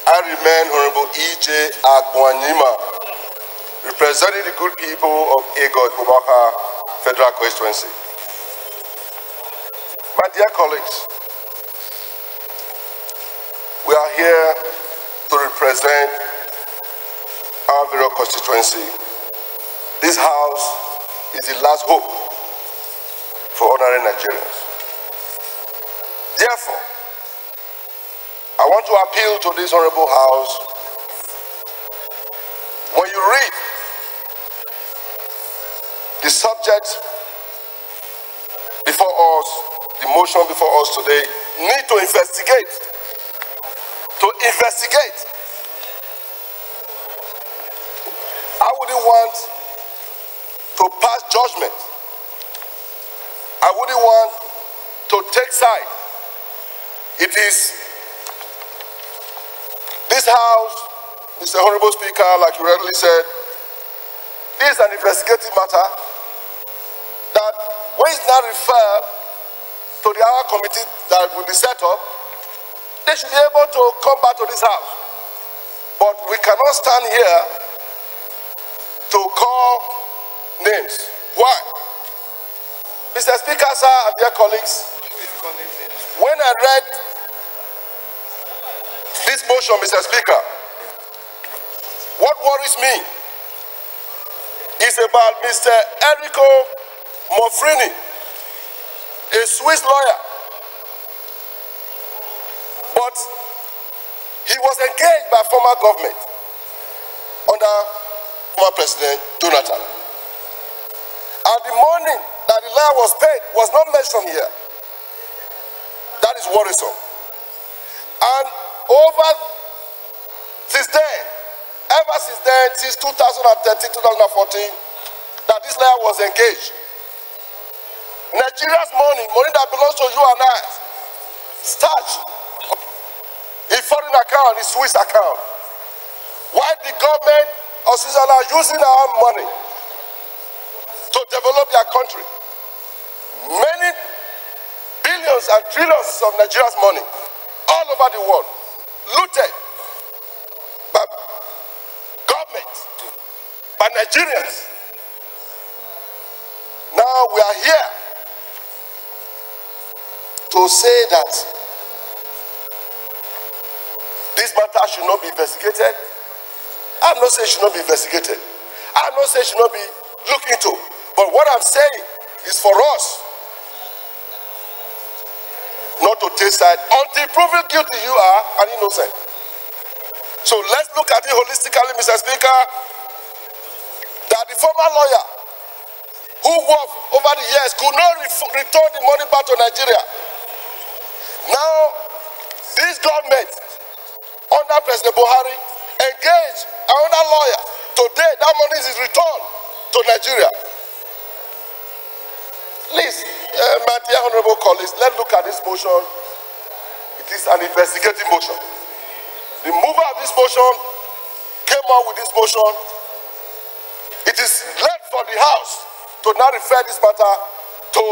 I remain Honorable E.J. Agbonyima, representing the good people of Ego Kubaka Federal Constituency. My dear colleagues, we are here to represent our very constituency. This house is the last hope for ordinary Nigerians. Therefore, I want to appeal to this honorable house. When you read the subject before us, the motion before us today, need to investigate. I wouldn't want to pass judgment. I wouldn't want to take side. It is this house, Mr. Honorable Speaker, like you rightly said, is an investigative matter that when it's not referred to the other committee that will be set up, they should be able to come back to this house. But we cannot stand here to call names. Why? Mr. Speaker, sir, and dear colleagues, when I read this motion, Mr. Speaker, what worries me is about Mr. Enrico Mofrini, a Swiss lawyer. But he was engaged by former government under former President Jonathan. And the money that the lawyer was paid was not mentioned here. That is worrisome. And ever since then, since 2013, 2014, that this lawyer was engaged. Nigeria's money that belongs to you and I, starts in foreign account, in Swiss account. Why the government of Switzerland using our money to develop their country. Many billions and trillions of Nigeria's money all over the world looted by government, by Nigerians. Now we are here to say that this matter should not be investigated. I'm not saying it should not be investigated. I'm not saying it should not be looked into. But what I'm saying is for us not to take side until proven guilty you are and innocent. So let's look at it holistically, Mr. Speaker, that the former lawyer who worked over the years could not return the money back to Nigeria. Now, this government, under President Buhari, engaged another lawyer. Today, that money is returned to Nigeria. Please, my dear honorable colleagues, let's look at this motion. It is an investigative motion. The mover of this motion came up with this motion. It is left for the House to now refer this matter to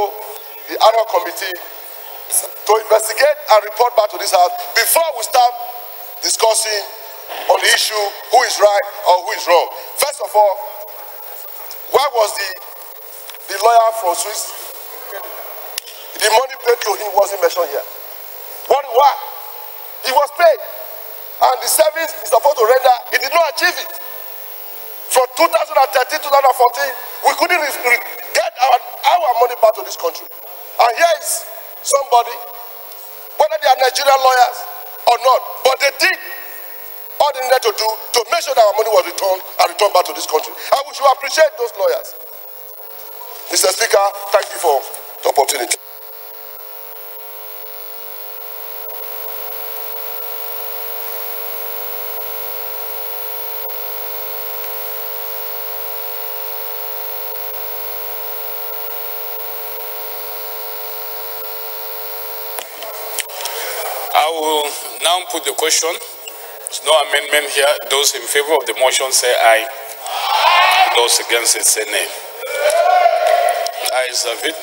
the annual committee to investigate and report back to this House before we start discussing on the issue who is right or who is wrong. First of all, why was the lawyer from Swiss, the money paid to him wasn't mentioned here? Why? He was paid, and the service is supposed to render, he did not achieve it. From 2013 to 2014, we couldn't get our money back to this country. And here is somebody, whether they are Nigerian lawyers or not, but they did all they needed to do to make sure that our money was returned and returned back to this country. And we should appreciate those lawyers. Mr. Speaker, thank you for the opportunity. I will now put the question. There's no amendment here. Those in favor of the motion say aye. Those against it say nay. Ayes have it.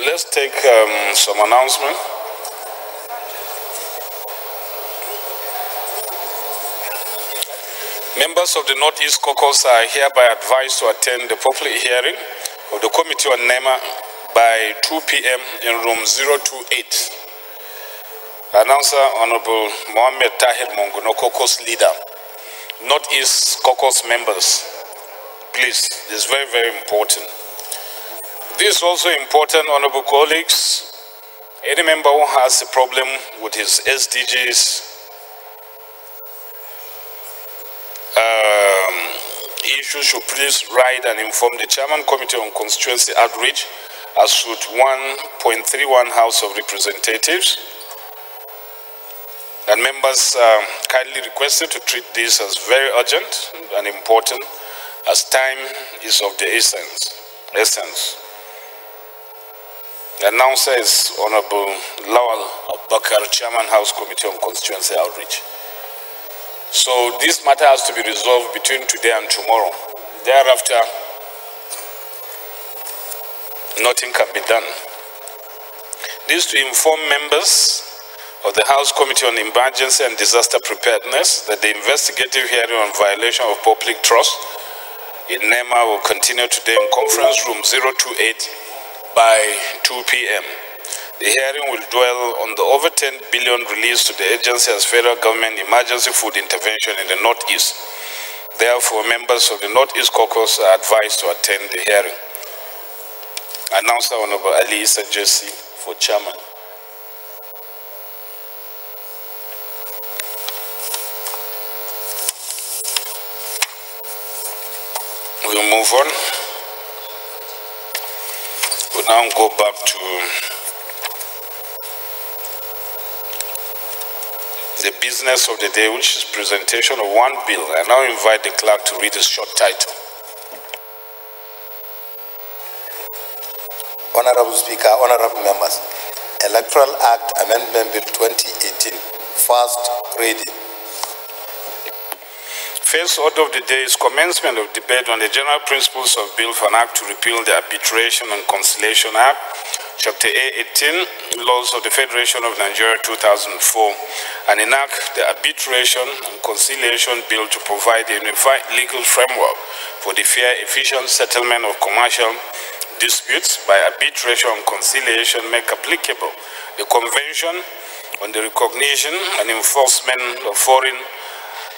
Let's take some announcement. Members of the Northeast Caucus are hereby advised to attend the public hearing of the Committee on NEMA by 2 p.m. in room 028. Announcer Honorable Mohammed Tahir Mongono, Caucus leader. Northeast Caucus members, please, this is very, very important. This is also important, honorable colleagues. Any member who has a problem with his SDGs issue should please write and inform the Chairman Committee on Constituency Outreach as suit 1.31 House of Representatives. And members are kindly requested to treat this as very urgent and important as time is of the essence. The announcer is Honorable Lawal Bakar, Chairman House Committee on Constituency Outreach. So this matter has to be resolved between today and tomorrow. Thereafter, nothing can be done. This to inform members of the House Committee on Emergency and Disaster Preparedness that the investigative hearing on violation of public trust in NEMA will continue today in conference room 028 by 2 p.m. The hearing will dwell on the over 10 billion released to the agency as federal government emergency food intervention in the Northeast. Therefore, members of the Northeast Caucus are advised to attend the hearing. Announcer Honorable Ali Issa Jesse for chairman. We'll move on. now go back to the business of the day, which is presentation of one bill. I now invite the clerk to read a short title. Honorable Speaker, honorable members, Electoral Act Amendment Bill 2018, first reading. First order of the day is commencement of debate on the general principles of Bill for an Act to repeal the Arbitration and Conciliation Act, Chapter A18, Laws of the Federation of Nigeria 2004, and enact the Arbitration and Conciliation Bill to provide a unified legal framework for the fair, efficient settlement of commercial disputes by arbitration and conciliation, make applicable the Convention on the Recognition and Enforcement of Foreign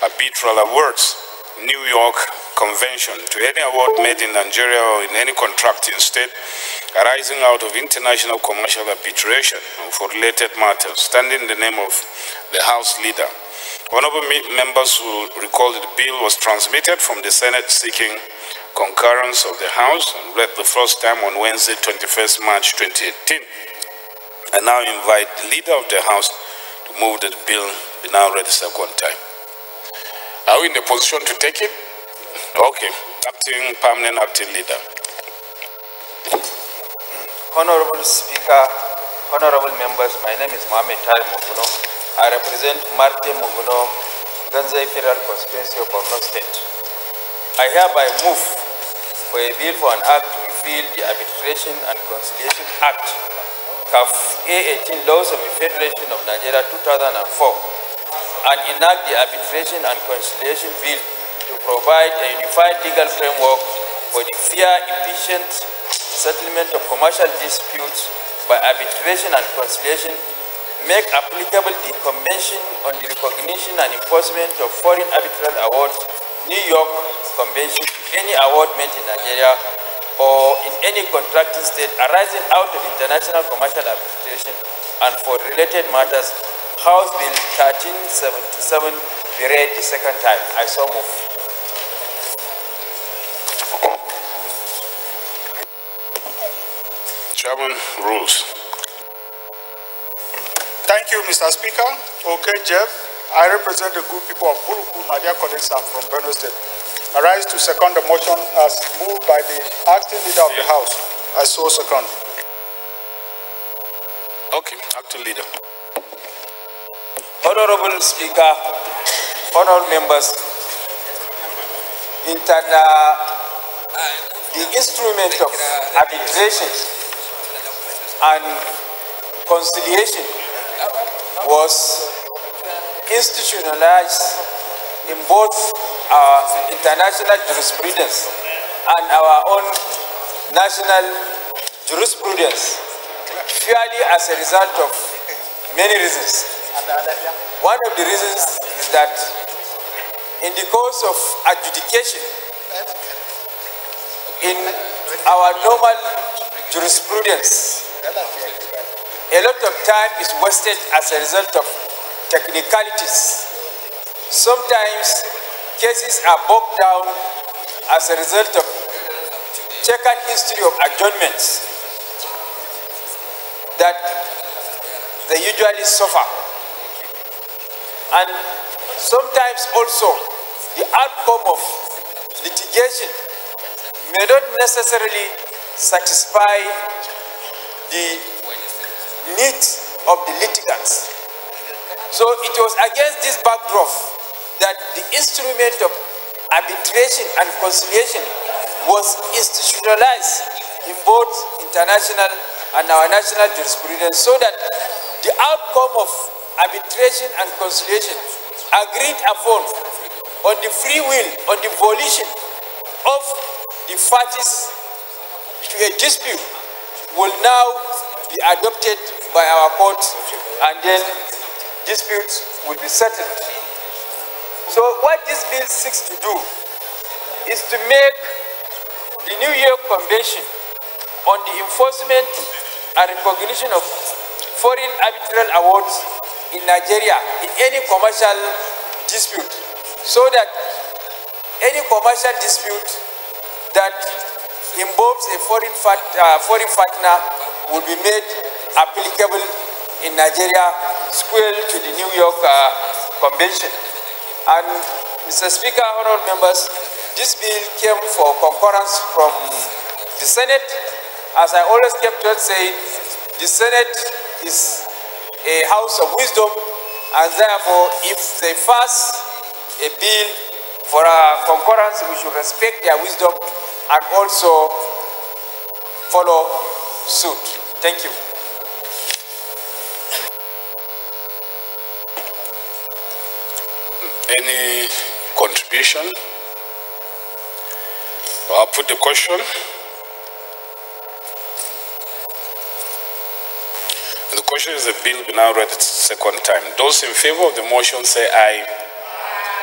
Arbitral Awards, New York Convention, to any award made in Nigeria or in any contracting state arising out of international commercial arbitration and for related matters, standing in the name of the House Leader. Honorable members will recall that the bill was transmitted from the Senate seeking concurrence of the House and read the first time on Wednesday, 21st March 2018. I now invite the Leader of the House to move that the bill be now read the second time. Are we in the position to take it? Okay. Acting Permanent Acting Leader. Honorable Speaker, honorable members, my name is Mohamed Tari Munguno. I represent Marte Munguno, Ganzai Federal Constituency of Borno State. I hereby move for a bill for an act to repeal the Arbitration and Conciliation Act, CAF A18, Laws of the Federation of Nigeria 2004, and enact the Arbitration and Conciliation Bill to provide a unified legal framework for the fair, efficient settlement of commercial disputes by arbitration and conciliation, make applicable the Convention on the Recognition and Enforcement of Foreign Arbitral Awards, New York Convention, to any award made in Nigeria or in any contracting state arising out of international commercial arbitration and for related matters, House Bill 1377 be read the second time. I so move. Chairman rules. Thank you, Mr. Speaker. Okay, Jeff. I represent the good people of Buruku, my dear colleagues. I'm from Benue State. I rise to second the motion as moved by the acting leader of the House. I so second. Okay, acting leader. Honorable Speaker, honorable members, the instrument of arbitration and conciliation was institutionalized in both our international jurisprudence and our own national jurisprudence, purely as a result of many reasons. One of the reasons is that in the course of adjudication, in our normal jurisprudence, a lot of time is wasted as a result of technicalities. Sometimes cases are bogged down as a result of checkered history of adjournments that they usually suffer. And sometimes also the outcome of litigation may not necessarily satisfy the needs of the litigants. So it was against this backdrop that the instrument of arbitration and conciliation was institutionalized in both international and our national jurisprudence, so that the outcome of arbitration and conciliation agreed upon on the free will, on the volition of the parties to a dispute will now be adopted by our courts, and then disputes will be settled. So what this bill seeks to do is to make the New York Convention on the enforcement and recognition of foreign arbitral awards in Nigeria in any commercial dispute, so that any commercial dispute that involves a foreign partner will be made applicable in Nigeria, square to the New York Convention. And Mr. Speaker, honorable members, this bill came for concurrence from the Senate. As I always kept on saying, the Senate is a house of wisdom, and therefore, if they pass a bill for concurrence, we should respect their wisdom and also follow suit. Thank you. Any contribution? I'll put the question. And the question is the bill be now read the second time. Those in favor of the motion say aye.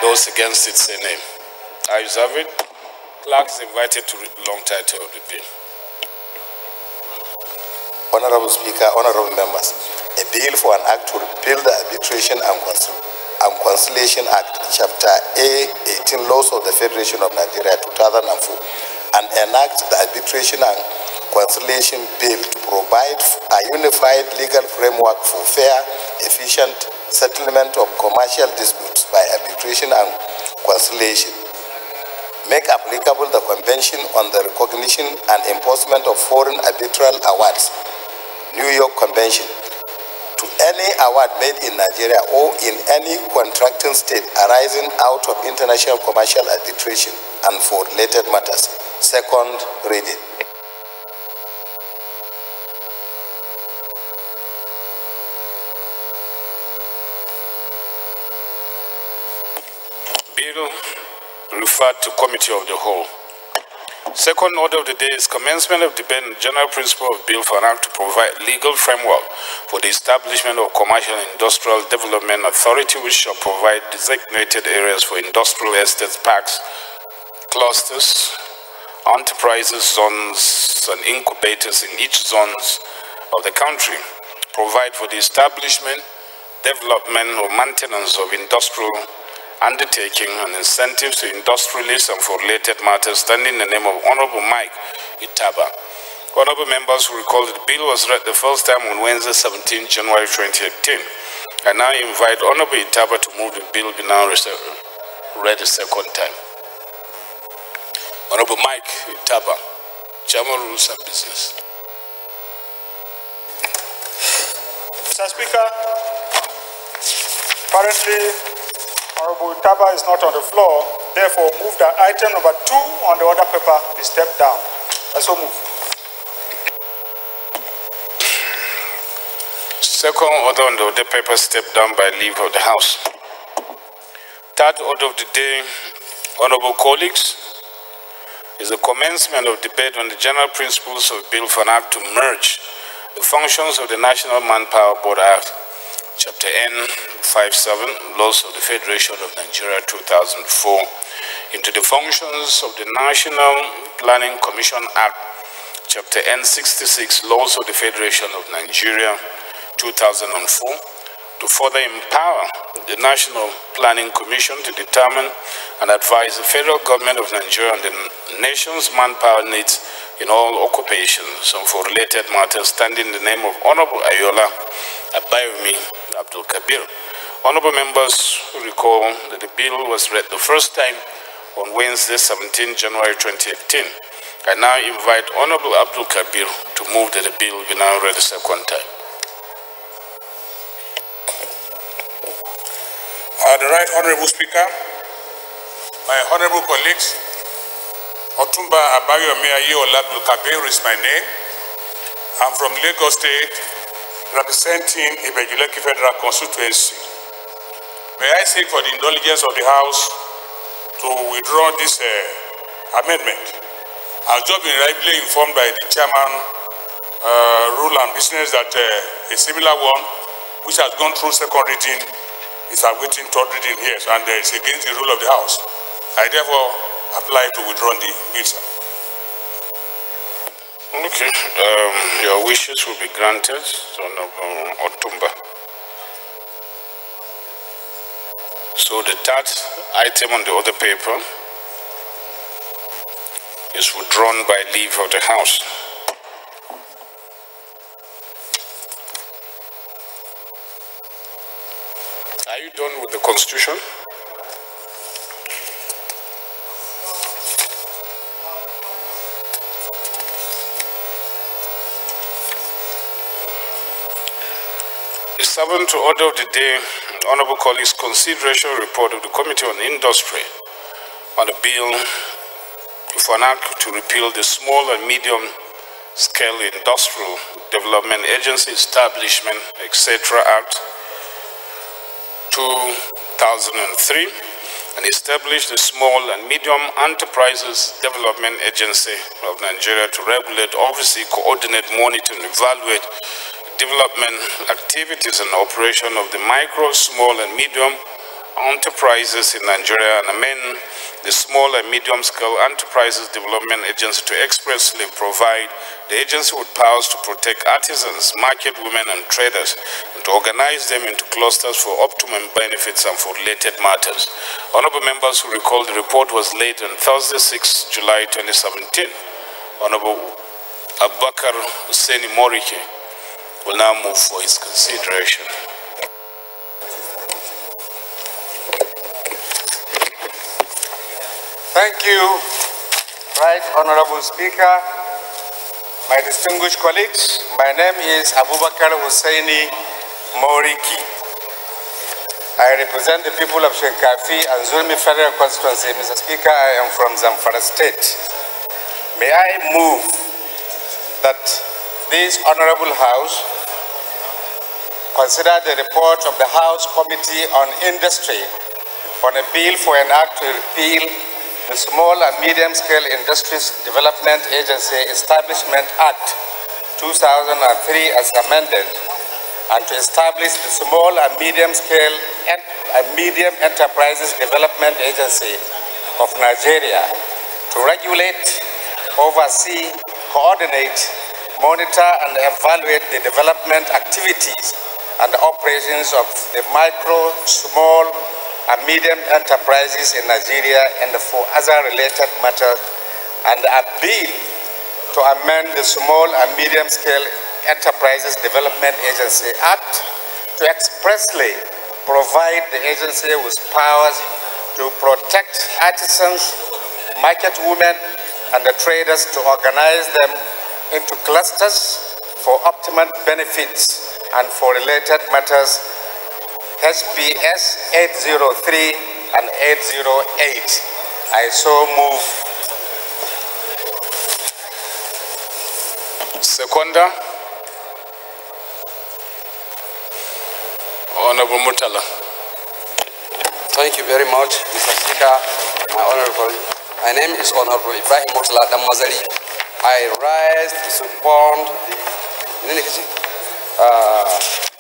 Those against it say nay. Ayes have it. Clerk is invited to read the long title of the bill. Honorable Speaker, honorable members, a bill for an act to repeal the Arbitration and Conciliation Act, Chapter A, 18 Laws of the Federation of Nigeria, 2004, and enact the Arbitration and Conciliation Bill to provide a unified legal framework for fair, efficient settlement of commercial disputes by arbitration and conciliation. Make applicable the Convention on the Recognition and Enforcement of Foreign Arbitral Awards, New York Convention, to any award made in Nigeria or in any contracting state arising out of international commercial arbitration and for related matters. Second reading. Bill referred to Committee of the Whole. Second order of the day is commencement of debate on the general principle of bill for an act to provide legal framework for the establishment of commercial and industrial development authority, which shall provide designated areas for industrial estates, parks, clusters, enterprises, zones, and incubators in each zones of the country. Provide for the establishment, development, or maintenance of industrial undertaking and incentives to industrialists and for related matters, standing in the name of Honorable Mike Itaba. Honorable members who recall that the bill was read the first time on Wednesday, 17 January 2018. I now invite Honorable Itaba to move the bill be now read the second time. Honorable Mike Itaba, Chairman, Rules and Business. Mr. Speaker, apparently Honorable Itaba is not on the floor, therefore move that item number 2 on the order paper be stepped down. I so move. Second order on the order paper stepped down by leave of the House. Third order of the day, honorable colleagues, is the commencement of debate on the general principles of Bill for an Act to merge the functions of the National Manpower Board Act, Chapter N 57, Laws of the Federation of Nigeria 2004, into the functions of the National Planning Commission Act, Chapter N 66, Laws of the Federation of Nigeria 2004, to further empower the National Planning Commission to determine and advise the federal government of Nigeria on the nation's manpower needs in all occupations and for related matters, standing in the name of Honorable Ayola Abayomi Abdul Kabir. Honorable members recall that the bill was read the first time on Wednesday, 17 January 2018. I now invite Honorable Abdul Kabir to move that the bill be now read the second time. The Right Honorable Speaker, my honorable colleagues, Otumba Abayomi Ayola Abdul Kabir is my name. I'm from Lagos State, representing Ibejuleki Federal Constituency. May I seek for the indulgence of the House to withdraw this amendment. I've just been rightly informed by the Chairman, Rule and Business, that a similar one, which has gone through second reading, is awaiting third reading here, and it's against the rule of the House. I therefore apply to withdraw the bill, sir. Okay, your wishes will be granted, Honorable Otumba. So the third item on the other paper is withdrawn by leave of the House. Are you done with the Constitution? The seventh order of the day, honorable colleagues, consideration report of the Committee on Industry on a bill for an act to repeal the Small and Medium Scale Industrial Development Agency Establishment, etc. Act 2003 and establish the Small and Medium Enterprises Development Agency of Nigeria to regulate, oversee, coordinate, monitor, and evaluate development activities and operation of the micro, small, and medium enterprises in Nigeria, and amend the Small and Medium Scale Enterprises Development Agency to expressly provide the agency with powers to protect artisans, market women, and traders, and to organize them into clusters for optimum benefits and for related matters. Honorable members who recall the report was laid on Thursday, 6 July 2017. Honorable Abubakar Hussein Morike will now move for his consideration. Thank you, Right Honorable Speaker, my distinguished colleagues. My name is Abubakar Husseini Moriki. I represent the people of Shinkafi and Zulmi Federal Constituency. Mr. Speaker, I am from Zamfara State. May I move that this Honorable House consider the report of the House Committee on Industry on a bill for an act to repeal the Small and Medium Scale Industries Development Agency Establishment Act 2003 as amended, and to establish the Small and Medium Scale and Medium Enterprises Development Agency of Nigeria to regulate, oversee, coordinate, monitor, and evaluate the development activities and operations of the micro, small, and medium enterprises in Nigeria and for other related matters, and a bill to amend the Small and Medium Scale Enterprises Development Agency Act to expressly provide the agency with powers to protect artisans, market women, and the traders, to organize them into clusters for optimum benefits and for related matters, SBS 803 and 808. I so move. Seconder, Honorable Murtala. Thank you very much, Mr. Speaker, my honorable. My name is Honorable Ibrahim Murtala Damazari. I rise to support the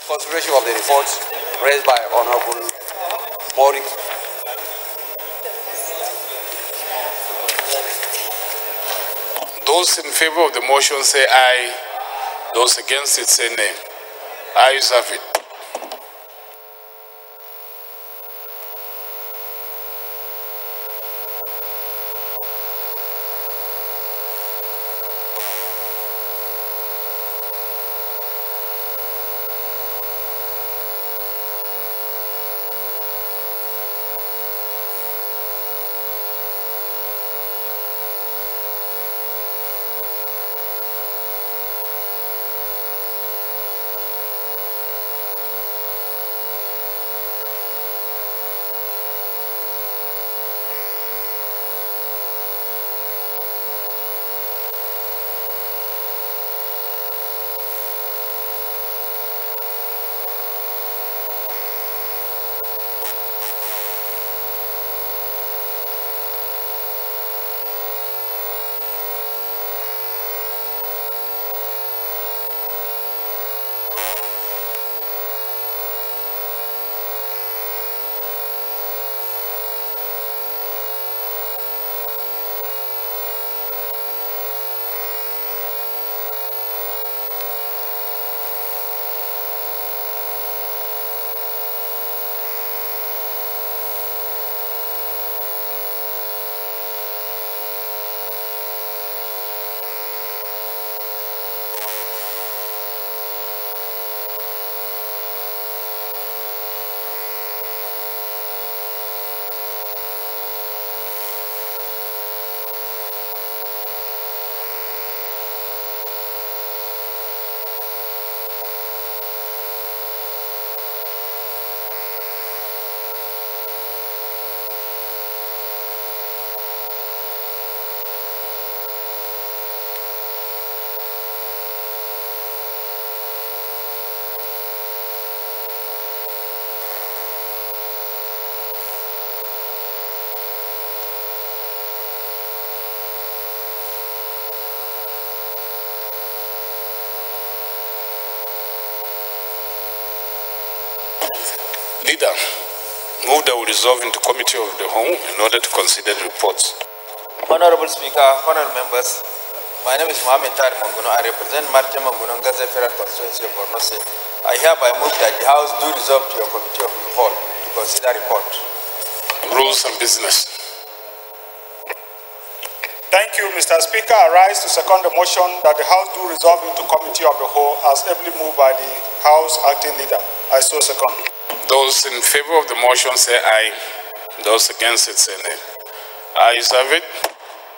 consideration of the reports raised by Honorable Morik. Those in favor of the motion say aye. Those against it say nay. Ayes have it. Leader, move that we resolve into committee of the whole in order to consider the reports. Honorable Speaker, honorable members, my name is Mohamed Tari Manguno. I represent Martin Manguno Gaza Federal Constituency of Borno State. I hereby move that the House do resolve to your committee of the whole to consider report. Rules and business. Thank you, Mr. Speaker. I rise to second the motion that the House do resolve into committee of the whole as ably moved by the House acting leader. I so second. Those in favor of the motion say aye. Those against it say nay. Ayes have it.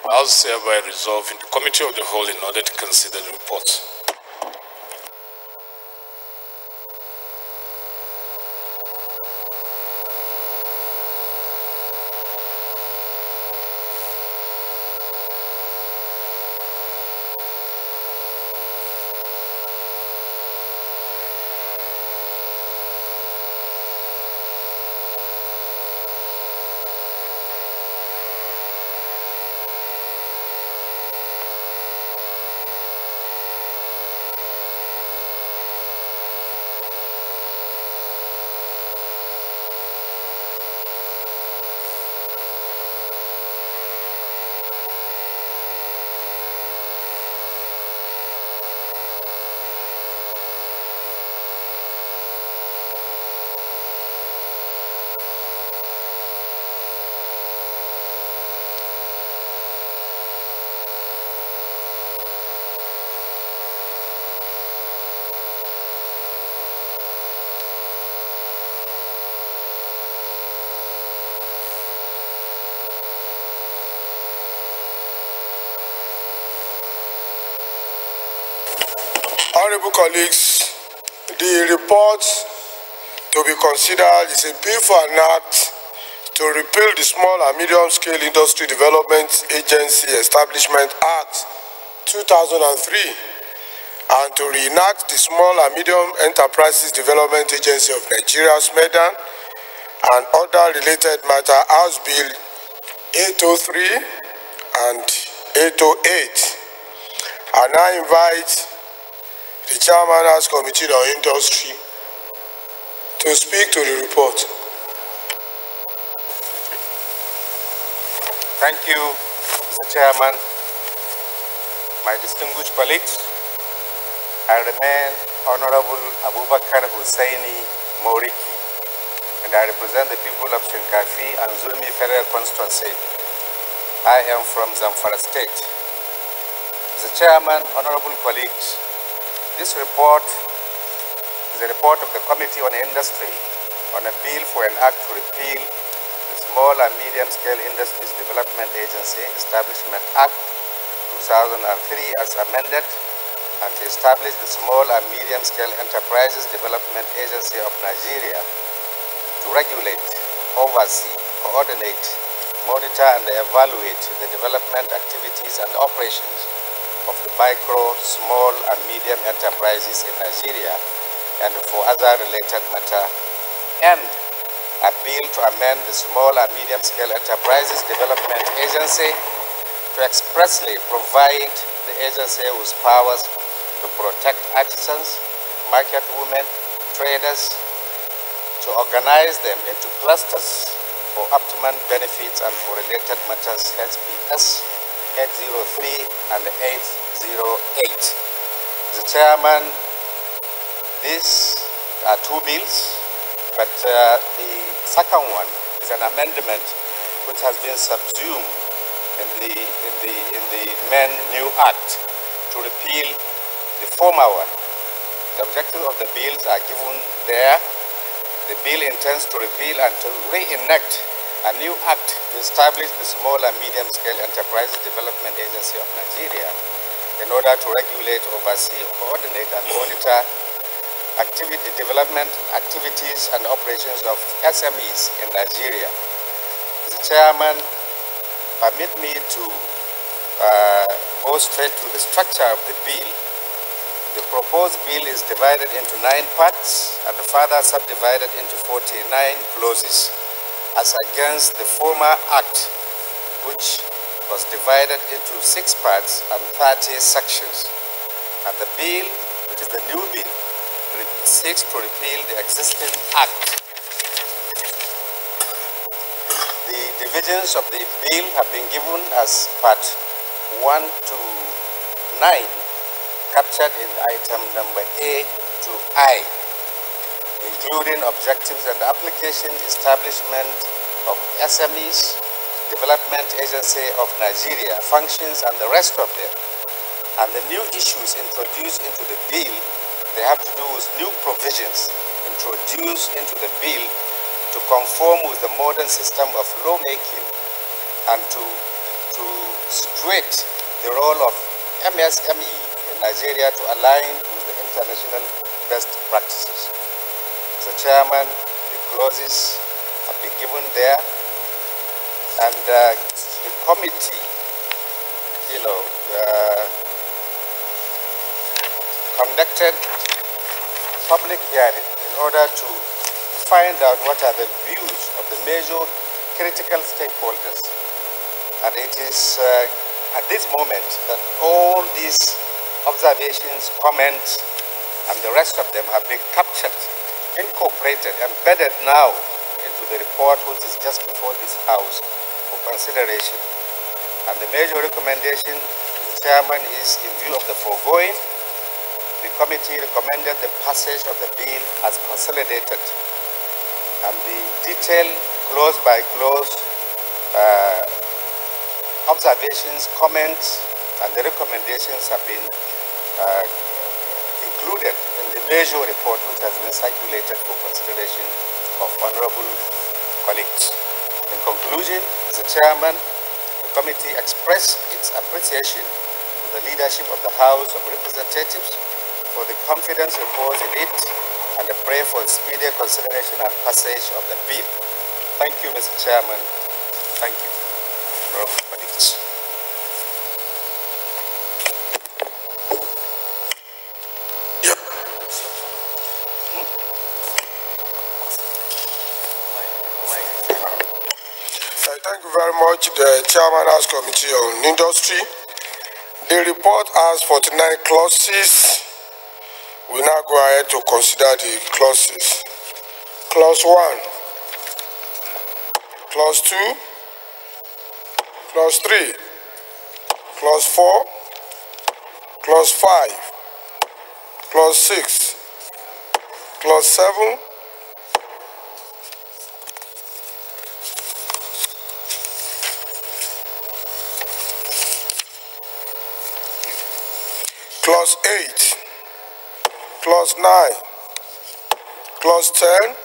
House hereby resolve into committee of the whole in order to consider the reports. Honorable colleagues, the report to be considered is a bill for an act to repeal the Small and Medium-Scale Industry Development Agency Establishment Act 2003 and to reenact the Small and Medium Enterprises Development Agency of Nigeria, SMEDAN, and other related matter, House Bill 803 and 808. I now invite the Chairman House Committee on Industry to speak to the report. Thank you, Mr. Chairman. My distinguished colleagues, I remain Honorable Abubakar Hussaini Moriki, and I represent the people of Shinkafi and Zulmi Federal Constituency. I am from Zamfara State. Mr. Chairman, honorable colleagues, this report is a report of the Committee on Industry on a bill for an act to repeal the Small and Medium-Scale Industries Development Agency Establishment Act 2003 as amended, and to establish the Small and Medium-Scale Enterprises Development Agency of Nigeria to regulate, oversee, coordinate, monitor and evaluate the development activities and operations of the micro, small and medium enterprises in Nigeria and for other related matter, and a bill to amend the Small and Medium-Scale Enterprises Development Agency to expressly provide the agency with powers to protect artisans, market women, traders, to organize them into clusters for optimum benefits and for related matters, HBS 803 and 808. Mr. Chairman, these are two bills, but the second one is an amendment which has been subsumed in the main new act to repeal the former one. The objectives of the bills are given there. The bill intends to repeal and to reenact a new act to establish the Small and Medium-Scale Enterprises Development Agency of Nigeria in order to regulate, oversee, coordinate, and monitor development activities and operations of SMEs in Nigeria. Mr. Chairman, permit me to go straight to the structure of the bill. The proposed bill is divided into 9 parts and further subdivided into 49 clauses, as against the former act, which was divided into 6 parts and 30 sections. And the bill, which is the new bill, seeks to repeal the existing act. The divisions of the bill have been given as part 1 to 9, captured in item number A to I, including objectives and application, establishment of SMEs, Development Agency of Nigeria, functions, and the rest of them. And the new issues introduced into the bill, they have to do with new provisions introduced into the bill to conform with the modern system of lawmaking and to situate the role of MSME in Nigeria to align with the international best practices. Mr. Chairman, the clauses have been given there, and the committee, conducted public hearing in order to find out what are the views of the major critical stakeholders. And it is at this moment that all these observations, comments, and the rest of them have been captured, incorporated, embedded now into the report which is just before this House for consideration. And the major recommendation to the chairman is, in view of the foregoing, the committee recommended the passage of the bill as consolidated, and the detailed clause by clause observations, comments, and the recommendations have been included in the major report which has been circulated for consideration of honorable colleagues. In conclusion, Mr. Chairman, the committee expressed its appreciation to the leadership of the House of Representatives for the confidence reposed in it and the pray for its speedy consideration and passage of the bill. Thank you, Mr. Chairman. Thank you, honorable colleagues. Thank you very much, the Chairman House Committee on Industry. The report has 49 clauses. We now go ahead to consider the clauses. Clause 1, Clause 2, Clause 3, Clause 4, Clause 5, Clause 6, Clause 7, Clause 8, Clause 9, Clause 10,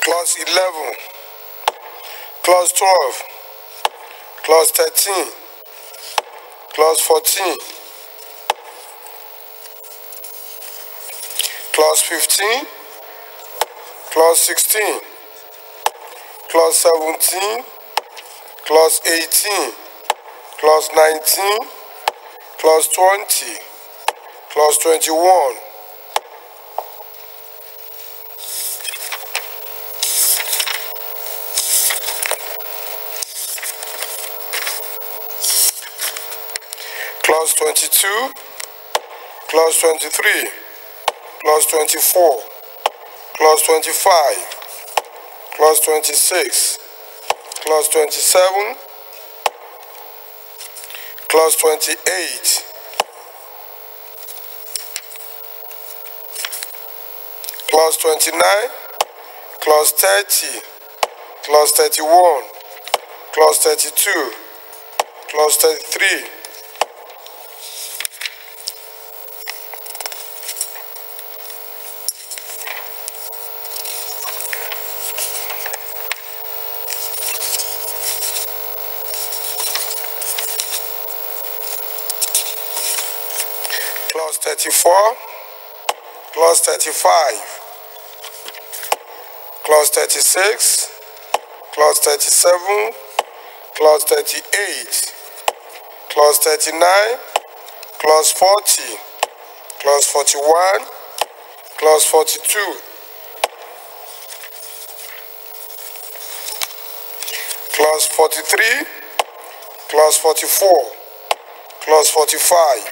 Clause 11, Clause 12, Clause 13, Clause 14, Clause 15, Clause 16, Clause 17, Clause 18, Clause 19, Clause 20, Clause 21, Clause 22, Clause 23, Clause 24, Clause 25, Clause 26, Clause 27, Clause 28, Clause 29, Clause 30, Clause 31, Clause 32, Clause 33, Clause 34, Clause 35, Clause 36, Clause 37, Clause 38, Clause 39, Clause 40, Clause 41, Clause 42, Clause 43, Clause 44, Clause 45,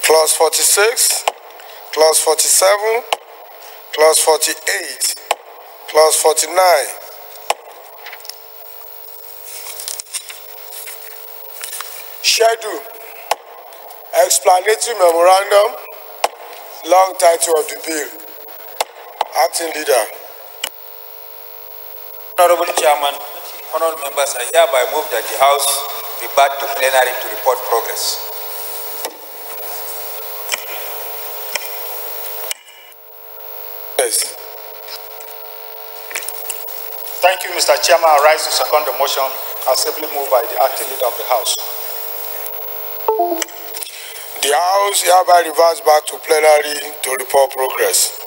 Clause 46, Clause 47, Clause 48, Clause 49, Schedule, Explanatory Memorandum, long title of the bill. Acting Leader. Honorable Chairman, honorable members, I hereby move that the House revert to plenary to report progress. Yes. Thank you, Mr. Chairman. I rise to second the motion as ably moved by the acting leader of the House. The House hereby reverts back to plenary to report progress.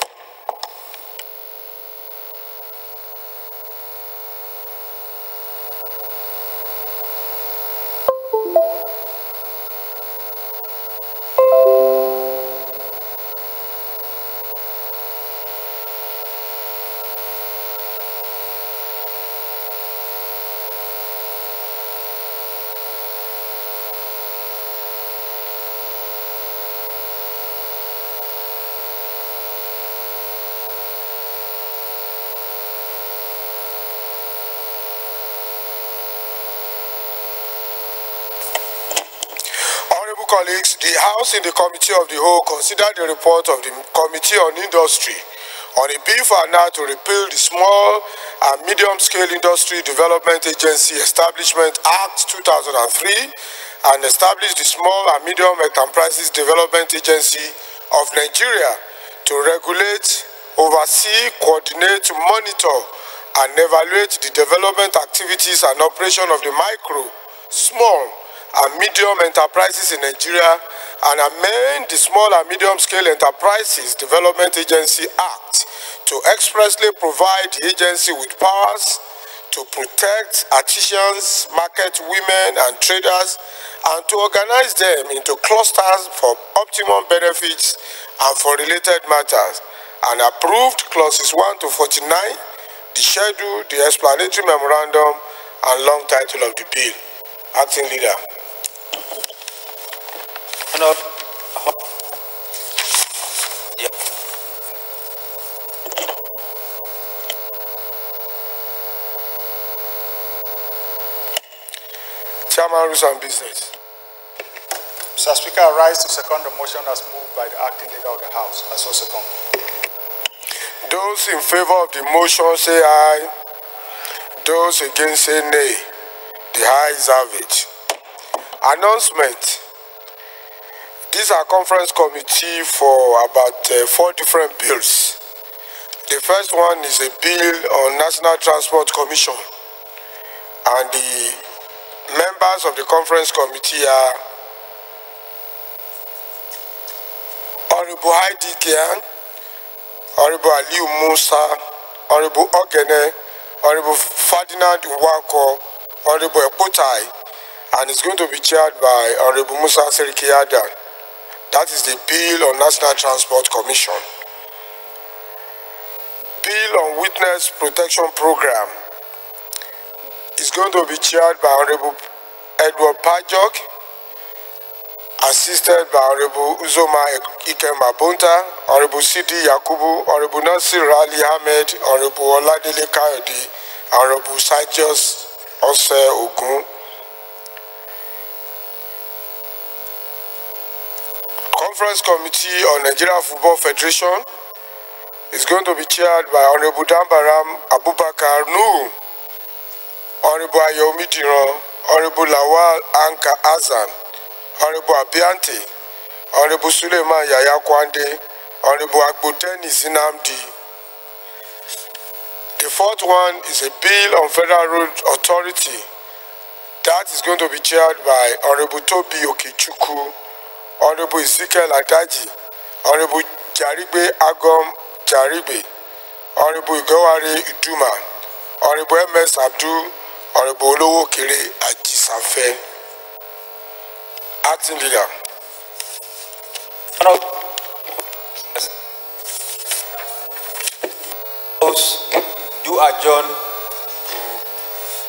Honorable colleagues, the House in the Committee of the Whole considered the report of the Committee on Industry on a bill for an act to repeal the Small and Medium-Scale Industry Development Agency Establishment Act 2003 and establish the Small and Medium Enterprises Development Agency of Nigeria to regulate, oversee, coordinate, monitor, and evaluate the development activities and operation of the micro, small, and medium enterprises in Nigeria and amend the Small and Medium-Scale Enterprises Development Agency Act to expressly provide the agency with powers to protect artisans, market women and traders, and to organize them into clusters for optimum benefits and for related matters, and approved clauses 1 to 49, the schedule, the explanatory memorandum, and long title of the bill. Acting Leader. Chairman, Rules and Business. Mr. Speaker, I rise to second the motion as moved by the acting leader of the House. I so second. Those in favor of the motion say aye. Those against say nay. The ayes have it. Announcement. These are conference committee for about 4 different bills. The first one is a bill on National Transport Commission, and the members of the conference committee are Honorable Heidi Kian, Honorable Aliu Musa, Honorable Ogene, Honorable Ferdinand Nwako, Honorable Epotai, and it's going to be chaired by Honorable Musa Serikiada. That is the bill on National Transport Commission. Bill on Witness Protection Program is going to be chaired by Honorable Edward Pajok, assisted by Honorable Uzoma Ikema Bunta, Honorable Sidi Yakubu, Honorable Nasir Ali Ahmed, Honorable Oladele Kayode, Honorable Sajos Ose Ogun. Conference Committee on Nigeria Football Federation is going to be chaired by Honorable Dambaram Abubakar Nuhu, Honorable Ayomi Diron, Honorable Lawal Anka Azan, Honorable Abiante, Honorable Suleiman Yaya Kwande, Honorable Agboteni Sinamdi. The fourth one is a bill on Federal Road Authority. That is going to be chaired by Honorable Tobi Okichuku, Honorable Ezekiel Adaji, Honorable Jaribe Agom Jaribe, Honorable Igowari Iduma, Honorable MS Abdul, Honorable Olowo Kere Ajisafe. Acting Leader. Do adjourn to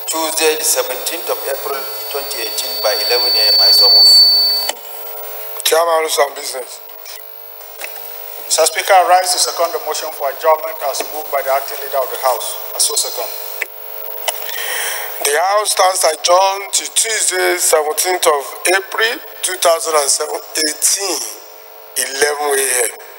Tuesday, the 17th of April 2018 by 11 a.m. I so move. Chairman of some business. Mr. Speaker, I rise to second the motion for adjournment as moved by the acting leader of the House. I so second. The House stands adjourned to Tuesday, 17th of April 2018, 11 a.m.